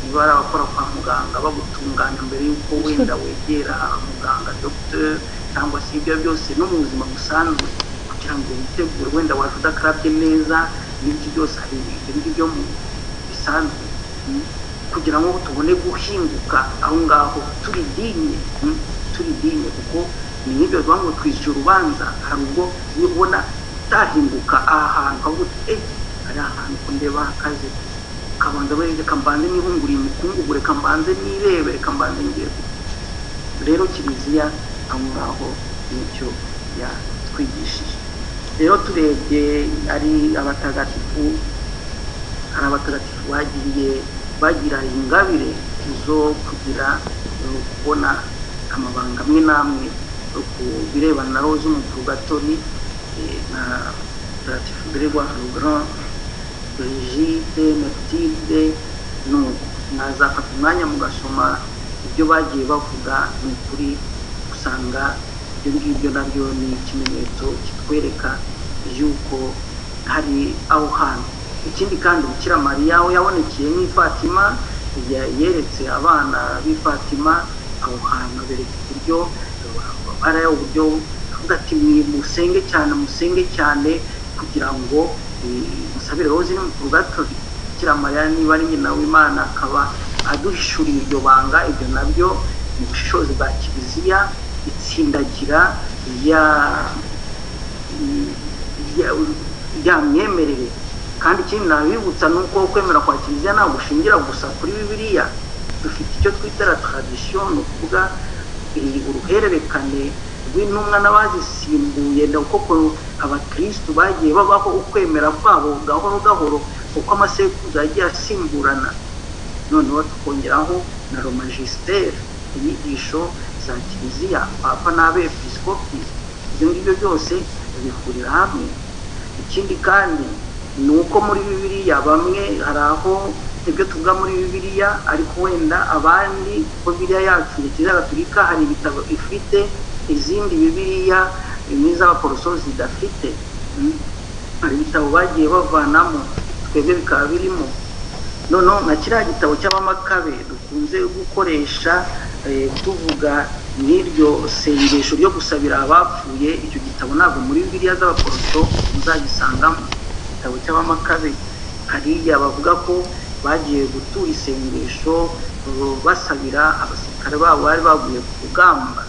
ibara bakora kwa muganga bagutunganya mbere y'uko wenda wegera muganga docteur cyangwa se ibyo byose no mu buzima busanzwe kugira ngo witegure wenda waje udakarabye neza n'ibyo byose hari ibindi byo mu bisanzwe kugira ngo tubone guhinguka aho ngaho turi dinye kuko ni ibyo ngo twishyura urubanza hari ubwo ubona utahinguka ahantu aho hari ahantu kundeba hakaze kabanza wende kambanze nihunguriye mukungugure kambanze nirebere kambanze ngiye rero kiliziya aho ngaho nicyo yatwigishije. Rero turebye ari abatagatifu hari abatagatifu bagira ingabire zo kugira kubona amabanga amwe n'amwe ku birebana na roho z'umupurugatori na Mutagatifu Grégoire le Grand, Brigitte, Mathilde, mwazafata umwanya mugasoma ibyo bagiye bavuga. Ni ukuri usanga ibyo ngibyo nabyo ni ikimenyetso kitwereka yuko hari aho hantu. Ikindi kandi Bikira Mariya aho yabonekeye n'i Fatima yeretse abana b'i Fatima aho hantu bereka uburyo barayo uburyo avuga ati musenge cyane kugira ngo musabire roho ziri mu purgatori. Bikira Mariya niba ari nyina w'Imana akaba aduhishuriye iryo banga, ibyo nabyo mu bushishozi bwa Kiliziya itsindagira ya myemerere. Kandi ikindi nabibutsa ni uko kwemera kwa Kiliziya ntabwo gushingira gusa kuri Bibiliya. Dufite icyo twita la tradition, ni ukuvuga uruhererekane rw'intumwa n'abazisimbuye, kuko abakristu bagiye babaho ukwemera kwabo gahoro gahoro uko amasekuruza yagiye asimburana. Noneho tukongeraho na romagistere, inyigisho za Kiliziya, papa n'abepiskopi, ibyo ngibyo byose bihurira hamwe. Ikindi kandi ni uko muri Bibiliya bamwe hari aho ibyo tuvuga muri Bibiliya ariko wenda abandi Bibiliya yacu ya Kiliziya Gatolika hari ibitabo ifite izindi Bibiliya n'iz'abaporoso zidafite. Hari ibitabo bagiye bavanamo twebwe bikaba birimo. Noneho nka kiriya gitabo cy'Abamakabe dukunze gukoresha tuvuga n'iryo sengesho ryo gusabira abapfuye, icyo gitabo ntabwo muri Bibiliya z'abaporoso muzagisangamo. Igitabo cy'Abamakabe hariya bavuga ko bagiye gutura isengesho basabira abasirikare babo bari baguye ku rugamba.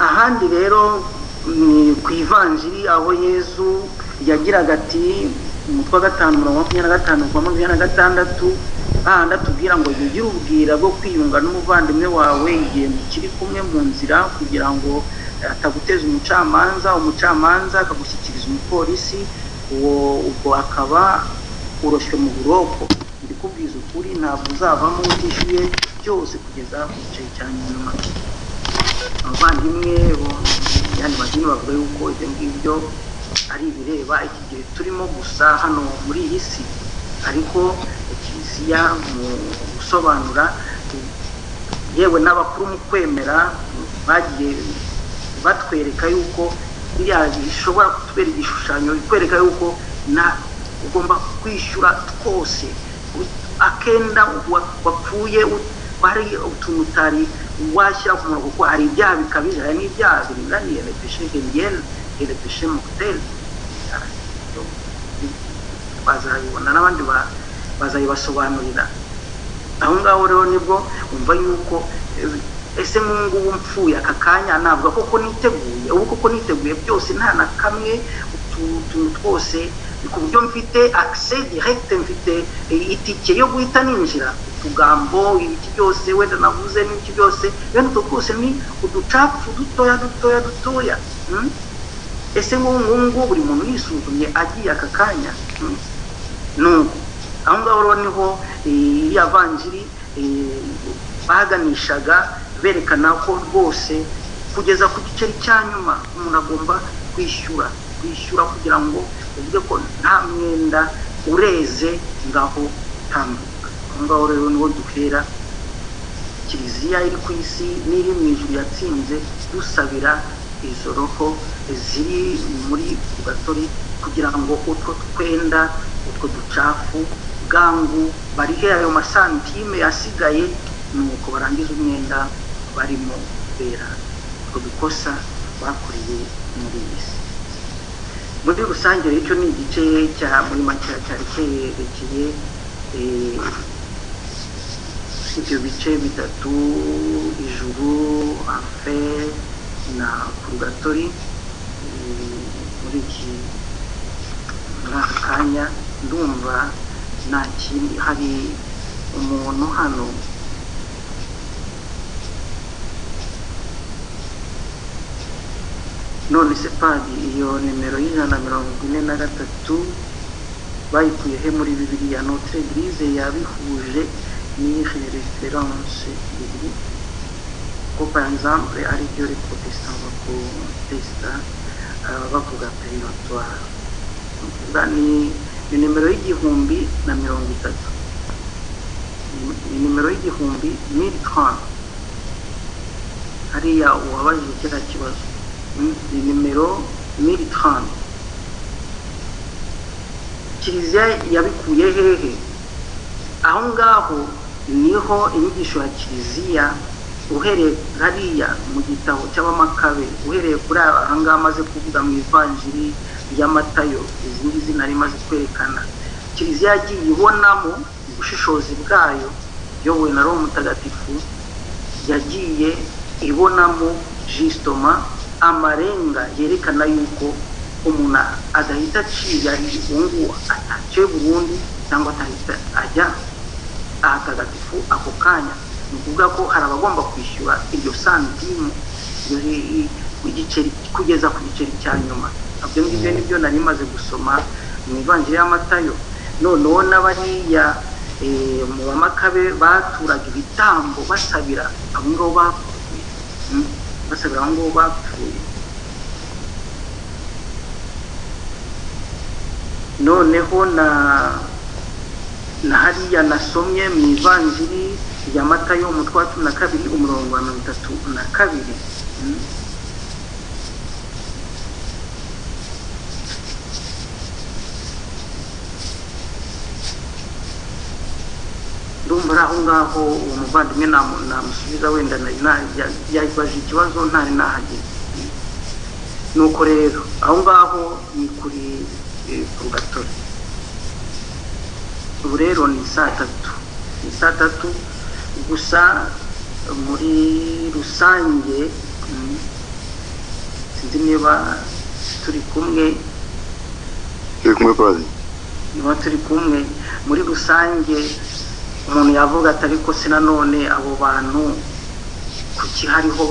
Ahandi rero ni ku Ivanjiri aho Yezu yagiraga ati umutwe wa 5:25-26 ahandi atubwira ngo ugire ubwira bwo kwiyunga n'umuvandimwe wawe igihe mukiri kumwe mu nzira kugira ngo ataguteza umucamanza akagushyikiriza umupolisi, ubwo akaba uroshywe mu buroko. Ndikubwiza ukuri ntabwo uzavamo utishyuye byose kugeza ku gice cya nyuma. Abavandimwe yani badini bavuga yuko ibyo ngibyo ari ibireba iki gihe turimo gusa hano muri iyi si, ariko Kiliziya mu gusobanura yewe n'abakuru mu kwemera bagiye batwereka yuko biriya bishobora kutubera igishushanyo bikwereka yuko ugomba kwishyura twose akenda wapfuye hari utuntu utari washyira ku murongo kuko hari ibyaha bikabije, hari n'ibyaha biringaniye le péché veniel et le péché mortel. Bazayibona n'abandi bazayibasobanurira. Aho ngaho rero nibwo umva yuko ese ngubu mpfuye aka kanya ntabwo koko niteguye, ubu koko niteguye byose nta na kamwe utuntu twose ku buryo mfite accès direct, mfite itike yo guhita ninjira. Utugambo ibiki byose wenda navuze n'iki byose bene utwo twose ni uducapfu dutoya. Ese ngubu buri muntu yisuzumye agiye aka kanya. Nuko aho ngaho rero niho iriya Vanjiri baganishaga berekana ko rwose kugeza ku gice cya nyuma umuntu agomba kwishyura kugira ngo uvuge ko nta mwenda ureze ngaho tambuka. Aho ngaho rero niho duhera kiliziya iri ku isi n'iri mu ijuru yatsinze, dusabira izo roho ziri muri purgatori kugira ngo utwo twenda, utwo ducafu bwangu barihe ayo masantime yasigaye, nuko barangiza umwenda barimo kubera utwo dukosa bakoreye muri iyi si. Muri rusange rero icyo ni igice cya muri make cyari cyerekeye ibyo bice bitatu, ijuru, enfer na purgatori. Muri aka kanya ndumva nta kindi. Hari umuntu hano none se padi, iyo nimero y'143 bayikuye he muri Bibiliya? Notre Église yabihuje ni référence biblique ko par exemple ari byo les protestants bakotesta bavuga purgatoire. Ni nimero y'igihumbi na 30, ni nimero y'igihumbi 1030. hariya uwabajije kiriya kibazo ni nimero 1030. Kiliziya yabikuye hehe? Aho ngaho niho inyigisho ya kiliziya, uhereye hariya mu gitabo cy'Abamakabe, uhereye kuri aha ngaha amaze kuvuga mu ivanjiri ya Matayo, izindi zina rimaze kwerekana, kiliziya yagiye ibonamo ubushishozi bwayo yobowe na Roho Mutagatifu, yagiye ibonamo justement amarenga yerekana yuko umuntu adahita acira ubu ataciye burundu cyangwa atahita ajya ahatagatifu ako kanya. Ni ukuvuga ko hari abagomba kwishyura iryo santime kugeza ku giceri cya nyuma. Ibyo ngibyo nibyo nari maze gusoma mu ivanjiri ya Matayo. Noneho n'abariya mu Bamakabe baturaga ibitambo basabira abo ngabo bapfuye, basabira abo ngabo bapfuye. Noneho na hariya nasomye mu ivanjiri ya Matayo umutwe wa 12 umurongo wa 32. ndumva aho ngaho uwo muvandimwe namusubiza, wenda yabaje ikibazo ntari nahageze. Nuko rero aho ngaho ni kuri purgatori. Ubu rero ni saa tatu gusa. Muri rusange sinzi niba turi kumwe, niba turi kumwe. Muri rusange umuntu yavuga ati ariko se nanone abo bantu kuki harimo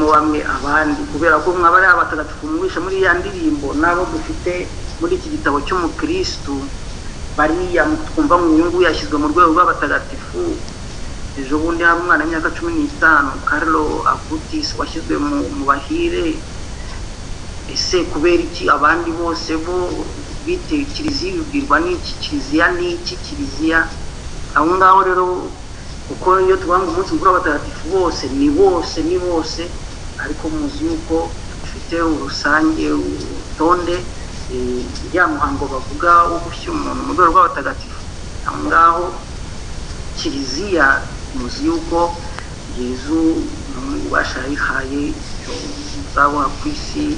bamwe abandi, kubera ko mwaba ari abatagatifu mwisha muri ya ndirimbo nabo dufite muri iki gitabo cy'umukristu, bariya twumva mu nyungu yashyizwe mu rwego rw'abatagatifu. Ejo bundi hari umwana w'imyaka 15 Carlo Acutis washyizwe mu bahire. Ese kubera iki abandi bose bo bite kiliziya bibwirwa n'iki? Kiliziya ni iki? Kiliziya aho ngaho rero, kuko iyo tubanga umunsi mukuru w'abatagatifu bose ni bose, ariko muzi yuko dufite urusange urutonde ya muhango bavuga wo gushyira umuntu mu rwego rw'abatagatifu. Aho ngaho kiliziya muzi yuko Yezu n'ububasha yayihaye, icyo muzaboha ku isi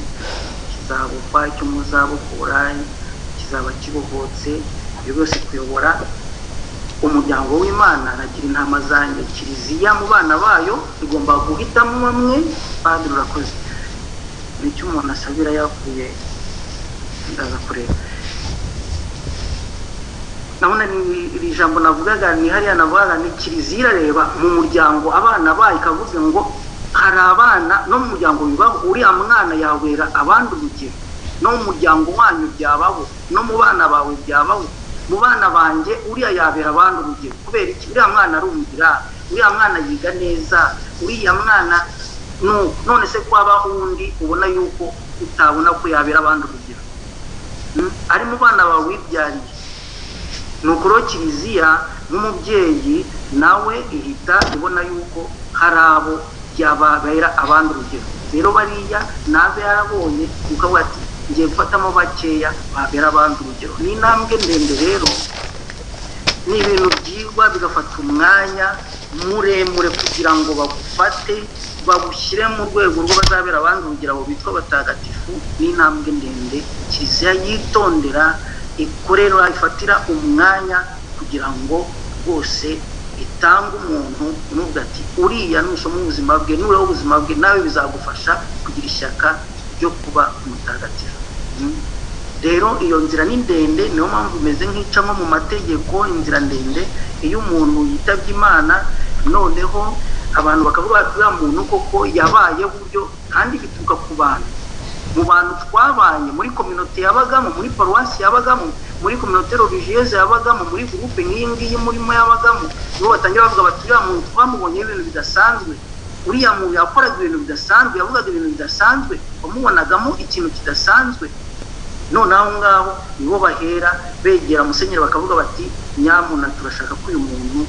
kizabukwa, icyo muzabukura kizaba kibohotse. Ibyo byose kuyobora umuryango w'Imana. Aragira intama zanjye. Kiliziya mu bana bayo igomba guhitamo bamwe. Padiri urakoze. Nicyo umuntu asabira yavuye ndaza kureba. Nabona iri jambo navugaga ni hariya navugaga ni kiliziya reba mu muryango abana bayo, ikavuga ngo hari abana no mu muryango bibaho, uriya mwana yawera abandi urugero, no mu muryango wanyu byabaho, no mu bana bawe byabaho, mu bana banjye uriya yabera abandi urugero. Kubera iki? Uriya mwana arumvira, uriya mwana yiga neza, uriya mwana none se kwabaho undi ubona yuko utabona ko yabera abandi urugero, ari mu bana bawe wibyariye. nukuro kiliziya nk'umubyeyi nawe ihita ibona yuko hari abo byababera abandi urugero. Rero bariya nabe yarabonye ukavuga ati ngiye gufatamo bakeya babera abandi urugero. Ni intambwe ndende rero, ni ibintu byigwa bigafata umwanya muremure kugira ngo bagufate bagushyire mu rwego rwo bazabera abandi urugero abo bitwa batagatifu. Ni intambwe ndende kiliziya yitondera, ikorera, ifatira umwanya kugira ngo rwose itanga umuntu n'ubwo ati uriya nusoma ubuzima bwe nureba ubuzima bwe nawe bizagufasha kugira ishyaka ryo kuba umutagatifu. Rero iyo nzira ni ndende, niyo mpamvu imeze nk'icamo mu mategeko, inzira ndende. Iyo umuntu yitabye Imana noneho abantu bakavuga bati uriya muntu koko yabayeho uburyo, kandi bituruka ku bantu, mu bantu twabanye muri communauté yabagamo, muri paruwasi yabagamo, muri communauté religieuse yabagamo, muri groupe nk'iyi ngiyi murimo yabagamo, nibo batangira bavuga bati uriya muntu twamubonye ibintu bidasanzwe, uriya muntu yakoraga ibintu bidasanzwe, yavugaga ibintu bidasanzwe, wamubonagamo ikintu kidasanzwe. None aho ngaho nibo bahera begera musenyeri bakavuga bati nyamuna turashaka ko uyu muntu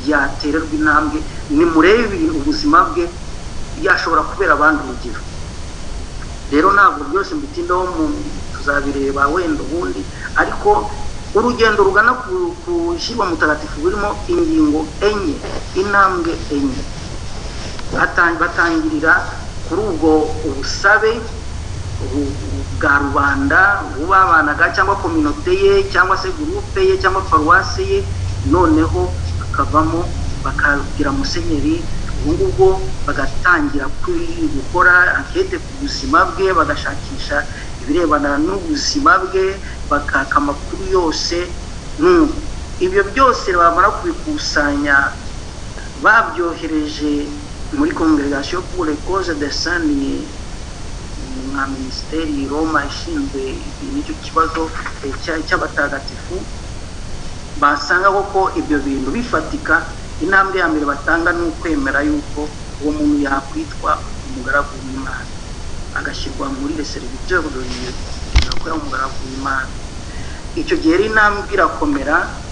yatererwa intambwe, nimurebe ubuzima bwe yashobora kubera abandi urugero. Rero ntabwo byose mbitindaho, tuzabireba wenda ubundi, ariko urugendo rugana ku ishyirwa mutagatifu burimo ingingo enye, intambwe enye. Batangirira kuri ubwo ubusabe bwa rubanda bubabanaga, cyangwa communauté ye, cyangwa se groupe ye, cyangwa paruwase ye. Noneho bakavamo bakabwira musenyeri, ubwo bagatangira gukora ankete ku buzima bwe, bagashakisha ibirebana n'ubuzima bwe, bakaka amakuru yose. Ibyo byose bamara kubikusanya babyohereje muri Congregation pour les causes des saints, nka minisiteri Roma ishinzwe n'icyo kibazo cy'abatagatifu. Basanga koko ibyo bintu bifatika, intambwe ya mbere batanga ni ukwemera yuko uwo muntu yakwitwa umugaragu w'Imana, agashyirwa muri les serviteurs de Dieu, akaba umugaragu w'Imana. Icyo gihe rero intambwe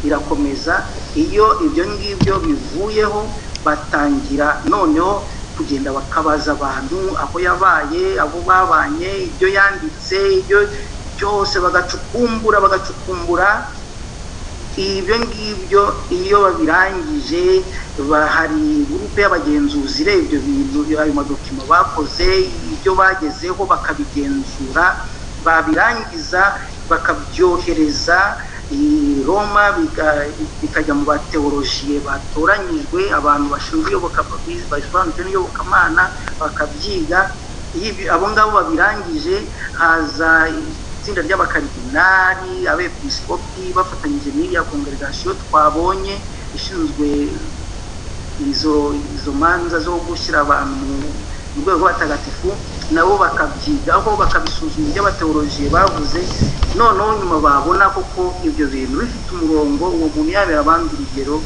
irakomeza. Iyo ibyo ngibyo bivuyeho, batangira noneho kugenda bakabaza abantu aho yabaye, abo babanye, ibyo yanditse, ibyo byose bagacukumbura. Ibyo ngibyo iyo babirangije, hari gurupe y'abagenzuzi rero ibyo bintu, ayo madokima bakoze, ibyo bagezeho bakabigenzura, babirangiza bakabyohereza i Roma, bikajya mu bateolojiye batoranyijwe, abantu bashinzwe basobanukiwe n'iyobokamana bakabyiga. Abo ngabo babirangije, haza itsinda ry'abakaridinari, abepiskopi bafatanyije n'iriya congregation twabonye ishinzwe izo manza zo gushyira abantu mu rwego rw'abatagatifu. Nabo bakabyigaho, bakabisuzuma ibyo abateolojiye bavuze. Noneho nyuma babona koko ibyo bintu bifite umurongo, uwo muntu yabera abandi urugero,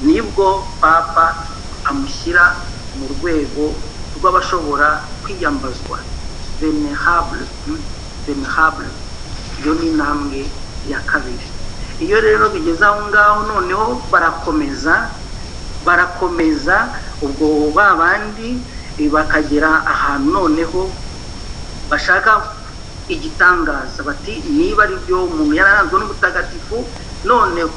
nibwo papa amushyira mu rwego rw'abashobora kwiyambazwa, venerable. Iyo ni intambwe ya kabiri. Iyo rero bigeze aho ngaho, noneho barakomeza ubwo babandi bakagera ahantu noneho bashaka igitangaza, bati niba ari byo umuntu yararanzwe n'ubutagatifu, noneho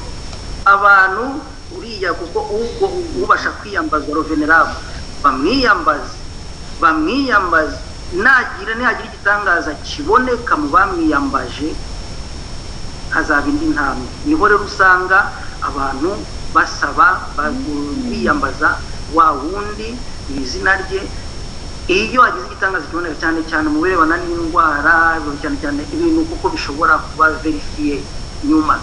abantu uriya kuko ubwo ubasha kwiyambazwa venerable bamwiyambaze, nihagira igitangaza kiboneka mu bamwiyambaje, hazaba indi ntambwe. Niho rero usanga abantu basaba biyambaza wa wundi izina rye. Iyo hagize igitangaza kiboneka, cyane cyane mu birebana n'indwara, cyane cyane ibintu kuko bishobora kuba verifiye nyuma,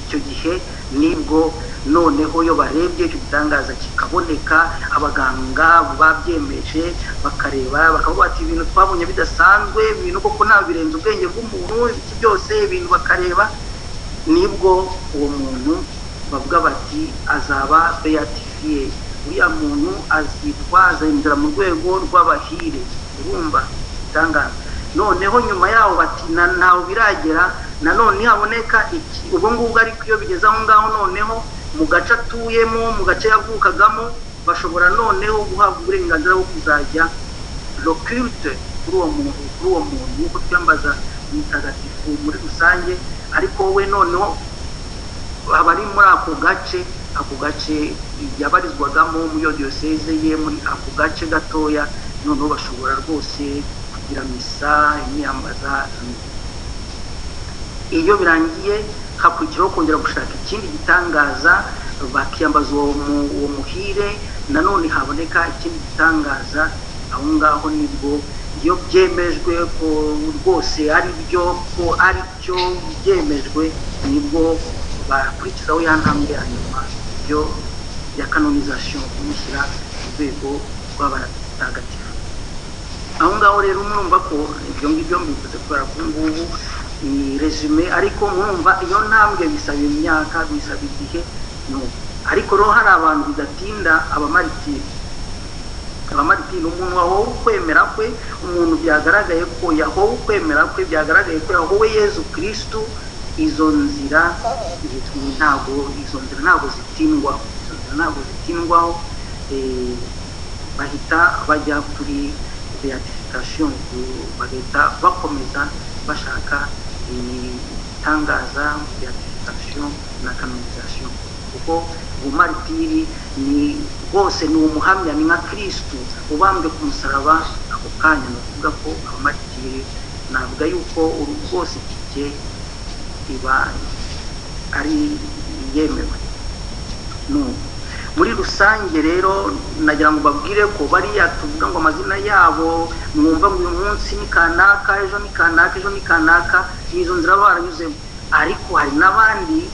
icyo gihe nibwo noneho iyo barebye icyo gitangaza kikaboneka, abaganga babyemeje bakareba, bakavuga bati ibintu twabonye bidasanzwe, ibintu koko nta birenze ubwenge bw'umuntu, iki byose ibintu bakareba, nibwo uwo muntu bavuga bati azaba beatifié, uriya muntu azahindura mu rwego rw'abahire. Urumva itangaza. Noneho nyuma yaho bati ntaho biragera, nanone haboneka iki ubwo ngubwo ariko iyo bigeze aho ngaho noneho mu gace atuyemo mu gace yavukagamo bashobora noneho guhabwa uburenganzira bwo kuzajya l'occulte kuri uwo muntu nk'uko twiyambaza mutagatifu muri rusange, ariko we noneho abari muri ako gace yabarizwagamo muri iyo diyoseze ye, muri ako gace gatoya noneho bashobora rwose kugira misa imyambaza. Iyo birangiye hakurikiraho kongera gushaka ikindi gitangaza, bakiyambaza uwo muhire, nanone haboneka ikindi gitangaza. Aho ngaho nibwo iyo byemejwe ko rwose ari byo ko ari cyo byemejwe, nibwo bakurikizaho ya ntambwe ya nyuma yo ya canonization, kumushyira ku rwego rw'abatagatifu. Aho ngaho rero mwumva ko ibyo ngibyo mbivuze kubera ko ngubu ni resume, ariko mwumva iyo ntambwe bisaba imyaka, bisaba igihe, ariko rero hari abantu bidatinda abamaritiri. Umuntu wahowe ukwemera kwe, umuntu byagaragaye ko yahowe ukwemera kwe, byagaragaye ko yahowe Yezu Kristu, izo nzira ntabwo zitindwaho, bahita bajya kuri beatification, bagahita bakomeza bashaka itangaza beatification na canonization, kuko ubumaritiri ni rwose ni umuhamya, ni nka Kristu ubambwe ku musaraba. Ako kanya ni ukuvuga ko abamaritiri navuga yuko rwose iki iba ari yemewe. Muri rusange rero nagira ngo babwire ko bariya tuvuga ngo amazina yabo mwumva ngo uyu munsi ni kanaka, ejo ni kanaka, ejo ni kanaka, izo nzira baranyuzemo, ariko hari n'abandi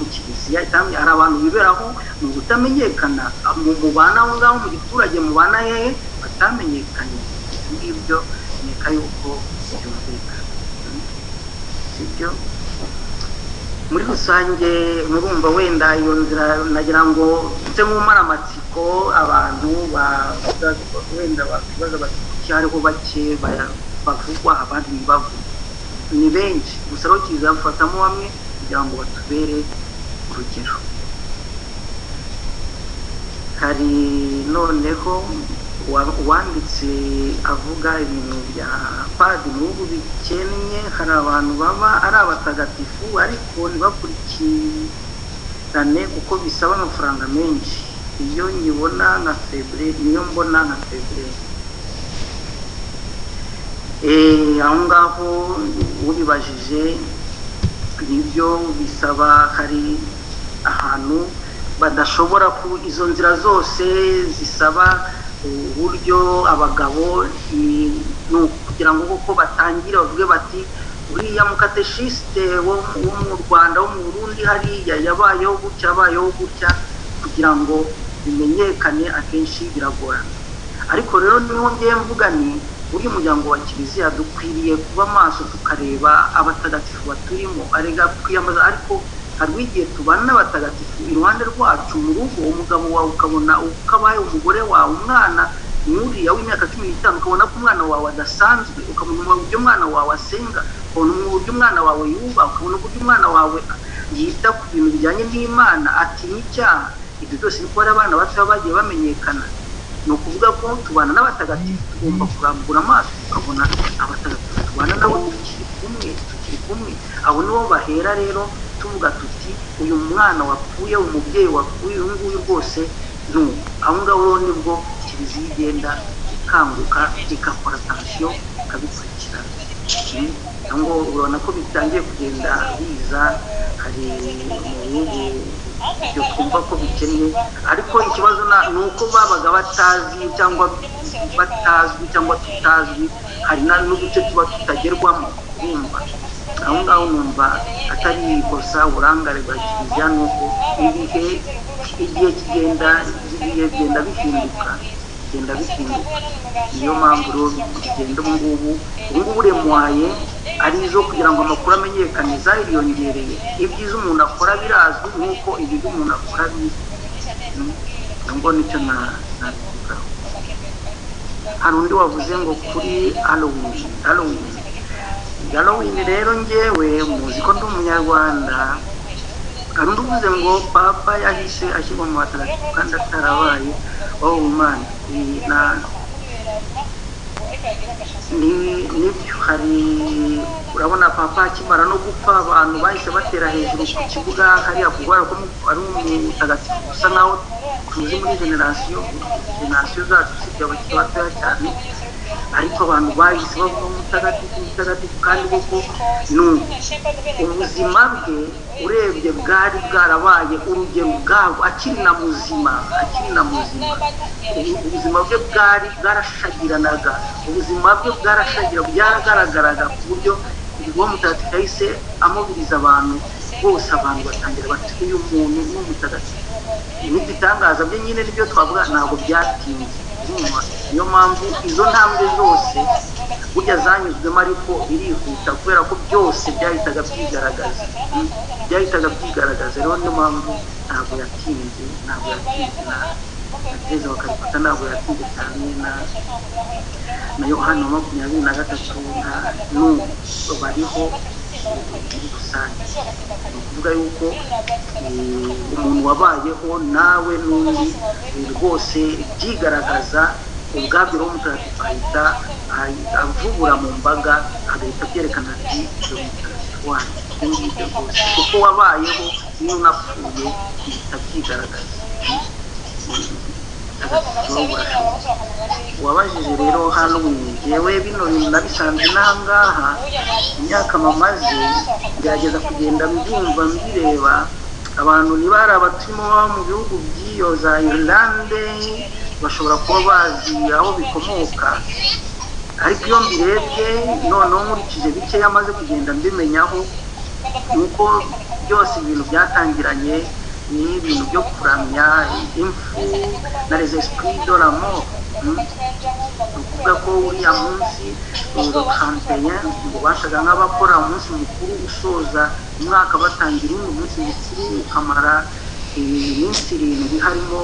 kiliziya itamye, hari abantu biberaho mu kutamenyekana, mubana aho ngaho mu giturage, mubana hehe batamenyekanye. Ngibyo neka yuko byumvikana, sibyo? Muri rusange murumva wenda iyo nzira nagira ngo nse nk'umara amatsiko abantu wenda bakibaza bati hariho bake bavugwa abandi ntibavugwa, ni benshi gusa rero kizafatamo bamwe kugira ngo batubere urugero. Hari noneho uwanditse avuga ibintu bya padiri n'ubu bikennye, hari abantu baba ari abatagatifu ariko ntibakurikirane kuko bisaba amafaranga menshi. Iyo nyibona nka febrile, niyo mbona nka febrile. Aho ngaho ubibajije nibyo bisaba, hari ahantu badashobora ku izo nzira zose zisaba uburyo abagabo ni kugira ngo koko batangire bavuge bati uriya mukateshiste wo mu Rwanda, wo mu Burundi hariya yabayeho gutya, kugira ngo bimenyekane akenshi biragorana. Ariko rero niho ngiye mvuga ni buri muryango wa kiliziya dukwiriye kuba maso tukareba abatagatifu baturimo, arega kwiyambaza. Ariko hari igihe tubana n'abatagatifu iruhande rwacu mu rugo, umugabo wawe ukabona ukabaye umugore wawe, umwana nk'uriya w'imyaka 15 ukabona ko umwana wawe adasanzwe, ukabona uburyo umwana wawe asenga, ukabona uburyo umwana wawe yuba, ukabona uburyo umwana wawe yita ku bintu bijyanye n'Imana, atinya icyaha. Ibyo byose ni ko abana bato bagiye bamenyekana. Ni ukuvuga ko tubana n'abatagatifu, tugomba kurambura amaso tukabona abatagatifu tubana nabo tukiri kumwe. Abo nibo bahera rero tuvuga tuti uyu mwana wapfuye, umubyeyi wapfuye, uyu nguyu rwose aho ngaho nibwo kiliziya igenda ikanguka, igakora attention, ikabikurikirana. Ngo urabona ko bitangiye kugenda biza, hari mu bihugu byo twumva ko bikennye, ariko ikibazo ni uko babaga batazi cyangwa batazwi cyangwa tutazwi, hari n'uduce tuba tutagerwamo. Urumva aho ngaho numva atari ikosa uburangare bwa kiliziya, nuko igihe kigenda bihinduka. Niyo mpamvu rero bigenda ubungubu uremwaye ari izo kugira ngo amakuru amenyekane zariyongereye. Ibyiza umuntu akora birazwi, nk'uko ibibi umuntu akora bizwi. Ngo nicyo nabivugaho. Hari undi wavuze ngo kuri Halloween Halloween rero njyewe muzi ko ndi umunyarwanda kandi uvuze ngo papa yahise ashyirwa mu batagatifu kandi atarabaye Imana nibyo hari urabona papa akimara no gupfa abantu bahise batera hejuru ku kibuga hariya kugwara ko ari umutagatifu usa naho tuzi muri generasiyo zacu sibyo abakiri batoya cyane ariko abantu bahise bavuga umutagatifu kandi koko ubuzima bwe urebye bwari bwarabaye urugero bwabo akiri na muzima ubuzima bwe bwarashagiranaga byaragaragaraga ku buryo uwo mutagatifu yahise amubiriza abantu bose abantu batangira bati uyu muntu ni umutagatifu n'igitangaza bye nyine nibyo twavuga ntabwo byatinze niyo mpamvu izo ntambwe zose burya zanyuzwemo ariko birihuta kubera ko byose byahitaga byigaragaza rero niyo mpamvu ntabwo yatinze Tereza wa Calcutta ntabwo yatinze cyane na Yohana 23 n'ubu bariho muri rusange ni ukuvuga yuko umuntu wabayeho nawe n'undi rwose byigaragaza ubwabyo rero umutagatifu ahita avubura mu mbaga agahita byerekana ati uyu mutagatifu wanjye ngibyo rwose kuko wabayeho niyo unapfuye bihita byigaragaza wabajije rero hano njyewe bino bintu nabisanze n'ahangaha imyaka mamaze ngerageza kugenda mbyumva mbireba abantu ntibari abaturimo baba mu bihugu by'iyo za Irlande bashobora kuba bazi aho bikomoka ariko iyo mbirebye noneho nkurikije bikeya amaze kugenda mbimenyaho nuko byose ibintu byatangiranye ni ibintu byo kuramya impfu na les esprits de la mort ukuvuga ko uriya munsi le 31 ngo bashaga nk'abakora umunsi mukuru usoza umwaka batangira undi munsi mukuru ukamara iminsi 7 harimo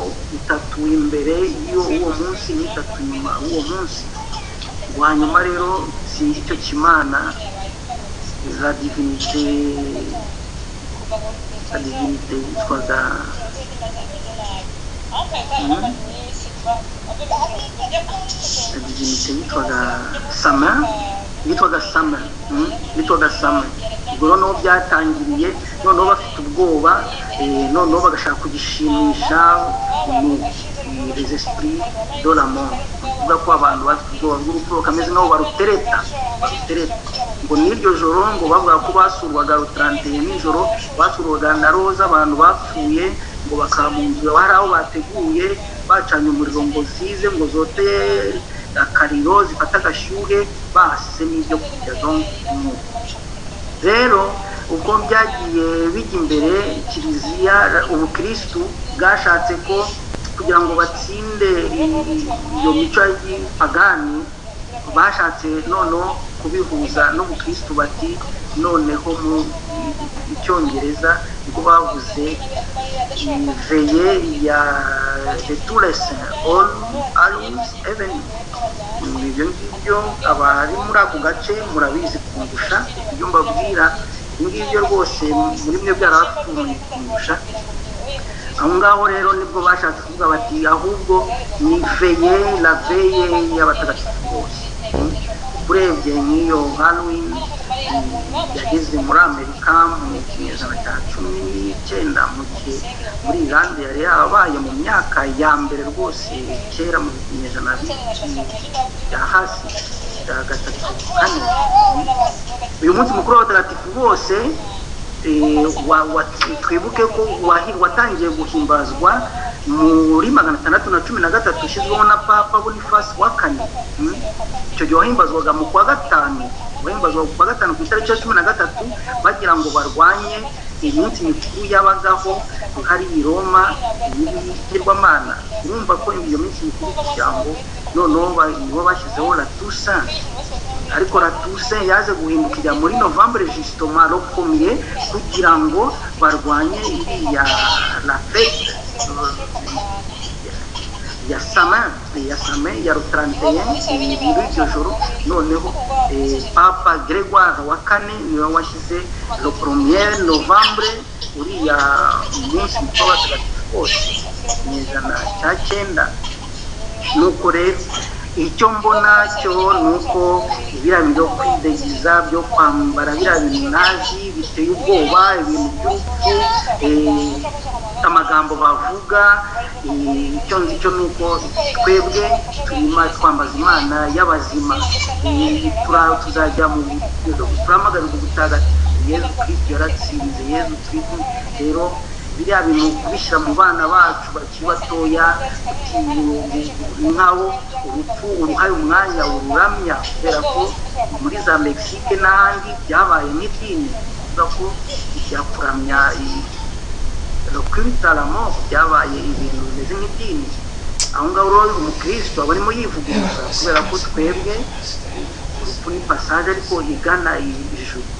3 imbere y'uwo munsi n'3 nyuma y'uwo munsi hanyuma rero sinzi icyo kimana la divinité yitwaga Sama ubwo noneho byatangiriye noneho bafite ubwoba noneho bagashaka kugishimisha les esprits de la mort kuvuga ko abantu bafite ubwoba bw'urupfu bakameze nk'aho barutereta ngo n'iryo joro ngo bavuga ko basurwaga 31 nijoro basurwaga na roza abantu bapfuye ngo bakamunzura hari aho bateguye bacanye umuriro ngo zize ngo zote akariro zifata agashyuhe bahasize n'ibyo kurya rero ubwo byagiye bijya imbere kiliziya ubukristu bwashatse ko kugira ngo batsinde iyo mico y'ipagani bashatse noneho kubihuza n'ubukristu bati noneho mu Icyongereza ubwo bavuze veye ya de tous les saints all hallows evening ibyo ngibyo abari muri ako gace murabizi kundusha ibyo mbabwira ngibyo rwose muri mwe byarabafite kundusha aho ngaho rero nibwo bashatse kuvuga bati ahubwo ni veye la veye y'abatagatifu bose urebye nk'iyo Halloween yageze muri Amerika mu kinyejana cya 19 mu gihe muri Irlande yari yabaye mu myaka ya mbere rwose kera mu kinyejana cya hasi cya 3 4 uyu munsi mukuru w'abatagatifu bose twibuke ko watangiye guhimbazwa muri 613 ushyizweho na Papa Boniface wa kane icyo gihe wahimbazwaga mu kwa gatanu ku itariki ya 13 bagira ngo barwanye iminsi mikuru yabagaho hari i Roma y'ibigirwamana urumva ko iyo minsi mikuru kugira ngo noneho bashyizeho la Toussaint ariko la Toussaint yaje guhindukira muri Novembre justement le 1er kugira ngo barwanye iriya la fête ya Samin ya same ya rutranteye muri iryo joro noneho papa Gregoire wa kane niwe washyize le 1er novembre uriya munsi mukuru w'abatagatifu bose mu ijana cya cyenda. Nuko rero icyo mbona cyo nuko biriya bintu byo kwidegiza byo kwambara biriya bintu nazi biteye ubwoba, ibintu by'urupfu, amagambo bavuga, icyo nzi cyo nuko twebwe turimo twambaza Imana y'abazima, tuzajya mu turamagarira ubutagatifu Yezu Kristo yaratsinze, Yezu Kristo. Rero biriya bintu kubishyira mu bana bacu bakiri batoya nk'abo urupfu uruhaye umwanya ururamya, kubera ko muri za Mexique n'ahandi byabaye nk'idini, kuvuga ko ijya kuramya kw'ibitaramo byabaye ibintu bimeze nk'idini. Aho ngaho rero umukristo aba arimo yivuguruza, kubera ko twebwe urupfu ni passage ariko igana ijuru.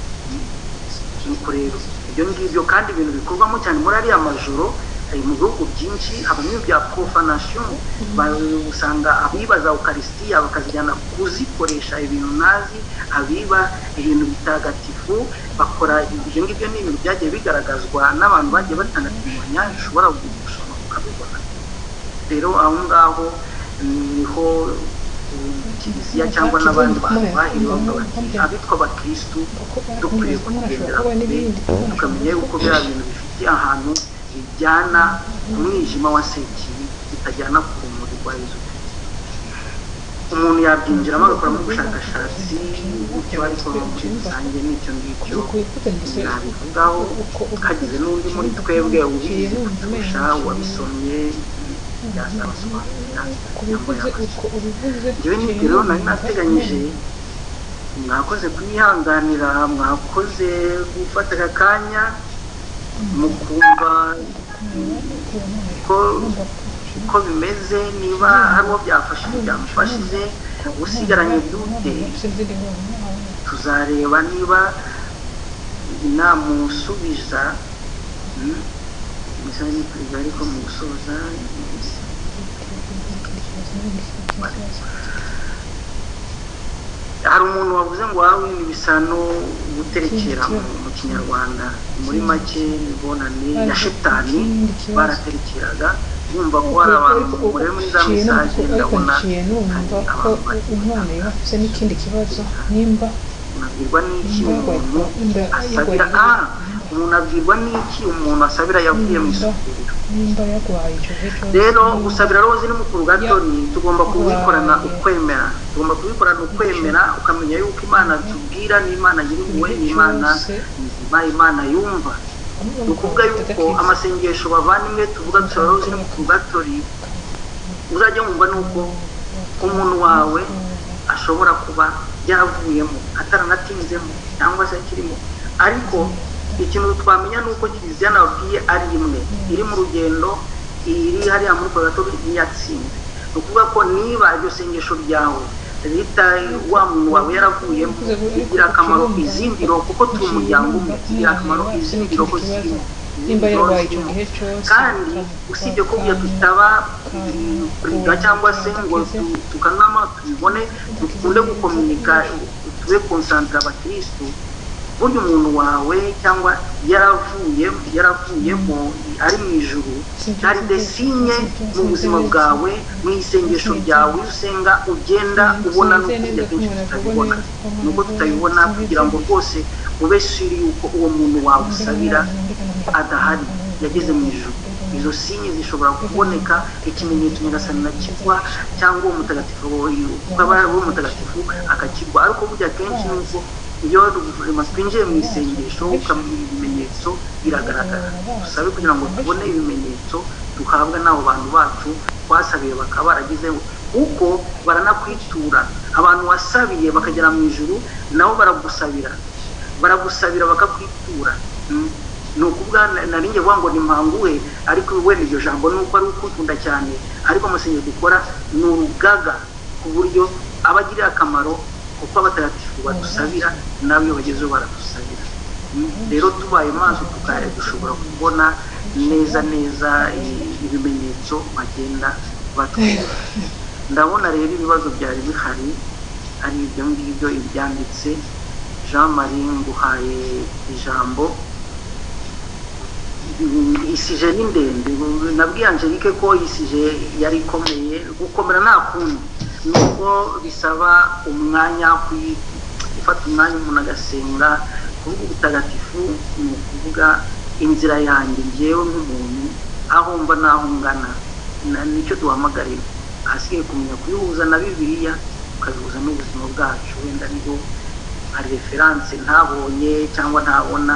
Nuko rero ibyo ngibyo kandi ibintu bikorwamo cyane muri ariya majoro mu bihugu byinshi habamo ibya profanation, usanga abibaza Eucharistia bakazijyana kuzikoresha ibintu nazi, abiba ibintu bitagatifu bakora ibyo ngibyo. Ni ibintu byagiye bigaragazwa n'abantu bagiye batanga imyanya ushobora gusoma ukabibona. Rero aho ngaho niho kiliziya cyangwa n'abandi bantu bahiriwe abitwa abakristu dukwiye kugendera tukamenya yuko biriya bintu bifitiye ahantu bijyana umwijima wa sekibi, bitajyana ku rumuri rwa Yezu Kristo. Umuntu yabyinjiramo agakoramo ubushakashatsi bityo, ariko muri rusange n'icyo ngicyo nabivugaho. Hagize n'undi muri twebwe ubizi kuturusha wabisomye byazabasobanurira cyangwa yabasha. Njyewe n'ibyo rero nari nateganyije, mwakoze kunyihanganira, mwakoze gufata aka kanya mukumva ko bimeze. Niba hari uwo byafashije byamufashije, usigaranye dute tuzareba niba namusubiza misali kwiga, ariko mu gusoza hari umuntu wavuze ngo wawe ibisano guterekera mu kinyarwanda, muri make ibonane ya shitani baraterekeraga. Yumva ko hari abantu rero muri za mesaje ndabona numva ko umwana yafise n'ikindi kibazo, nimba unabwirwa n'iki umuntu asabira umuntu abwirwa n'iki umuntu asabira yavuye mu isukiriro. nimba yagwaye icyo gihe rero gusabira roho ziri mu purgatori tugomba kubikorana ukwemera, ukamenya yuko Imana tubwira ni Imana nyir'impuhwe, ni Imana yumva. Ni ukuvuga yuko amasengesho bavandimwe tuvuga dusaba roho ziri mu purgatori, uzajya wumva nuko umuntu wawe ashobora kuba yaravuyemo ataranatinzemo cyangwa se akirimo, ariko ikintu twamenya nuko Kiliziya nababwiye ari imwe, iri mu rugendo, iri hariya muri purgatori ntiyatsinze. Ni ukuvuga ko niba iryo sengesho ryawe rita wa muntu wawe yaravuyemo, bigira akamaro izindi roho, kuko turi umuryango umwe, bigira akamaro izindi roho zirimo. nimba yarwaye icyo gihe cyose. Kandi usibye ko bya tutaba kwiga cyangwa se ngo tukanama tubibone, dukunde gukomunika, tube konsantre abakristo, burya umuntu wawe cyangwa yaravuyemo ari mu ijuru, hari desinye mu buzima bwawe, mu isengesho ryawe usenga ugenda ubona n'ukurya kenshi tutabibona, nubwo tutabibona, kugira ngo rwose ube suri yuko uwo muntu wawe usabira adahari, yageze mu ijuru. Izo sinye zishobora kuboneka, ikimenyetso nyagasani nakigwa cyangwa uwo mutagatifu akakigwa. Ariko burya kenshi nuko iyo twinjiye mu isengesho ukamenya ibimenyetso biragaragara. Dusabe kugira ngo tubone ibimenyetso duhabwa n'abo bantu bacu twasabiye bakaba baragizeho, kuko baranakwitura. Abantu wasabiye bakagera mu ijuru nabo baragusabira bakakwitura. Ni ukuvuga nari ngiye kuvuga ngo ni mpanguwe, ariko wenda iryo jambo nuko ari ukukunda cyane, ariko amasengesho dukora ni urugaga ku buryo abagirira akamaro, kuko abatagatifu badusabira nabo bagezeho baradusabira. Rero tubaye maso dushobora kubona neza ibimenyetso bagenda batwereka. ndabona rero ibibazo byari bihari ari ibyo ngibyo ibyanditse. Jean Marie nguhaye ijambo. Isije ni ndende, nabwiye Angelique ko isije yari ikomeye, gukomera nta kundi nuko bisaba umwanya gufata umwanya umuntu agasenga. Kuvuga ubutagatifu ni ukuvuga inzira yanjye njyewe nk'umuntu aho mba naho ngana, nicyo duhamagarira. Hasigaye kumenya kuyihuza na Bibiliya ukabihuza n'ubuzima bwacu. Wenda niho hari referanse ntabonye cyangwa ntabona,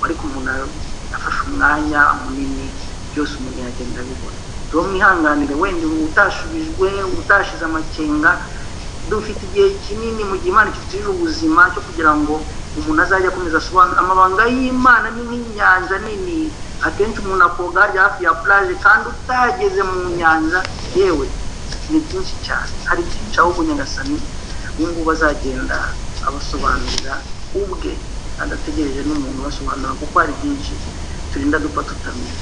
ariko umuntu afashe umwanya munini byose umuntu yagenda abibona. Rero mwihanganire wenda utashubijwe utashize amakenga, dufite igihe kinini mu gihe Imana ikituje ubuzima cyo kugira ngo umuntu azajya akomeza asobanura amabanga y'Imana. Ni nk'inyanja nini, akenshi umuntu akoga harya hafi ya plage kandi utageze mu nyanja, yewe ni byinshi cyane. Hari byinshi ahubwo Nyagasani ubu ngubu azagenda abasobanurira ubwe adategereje n'umuntu basobanura, kuko hari byinshi turinda dupfa tutamenya.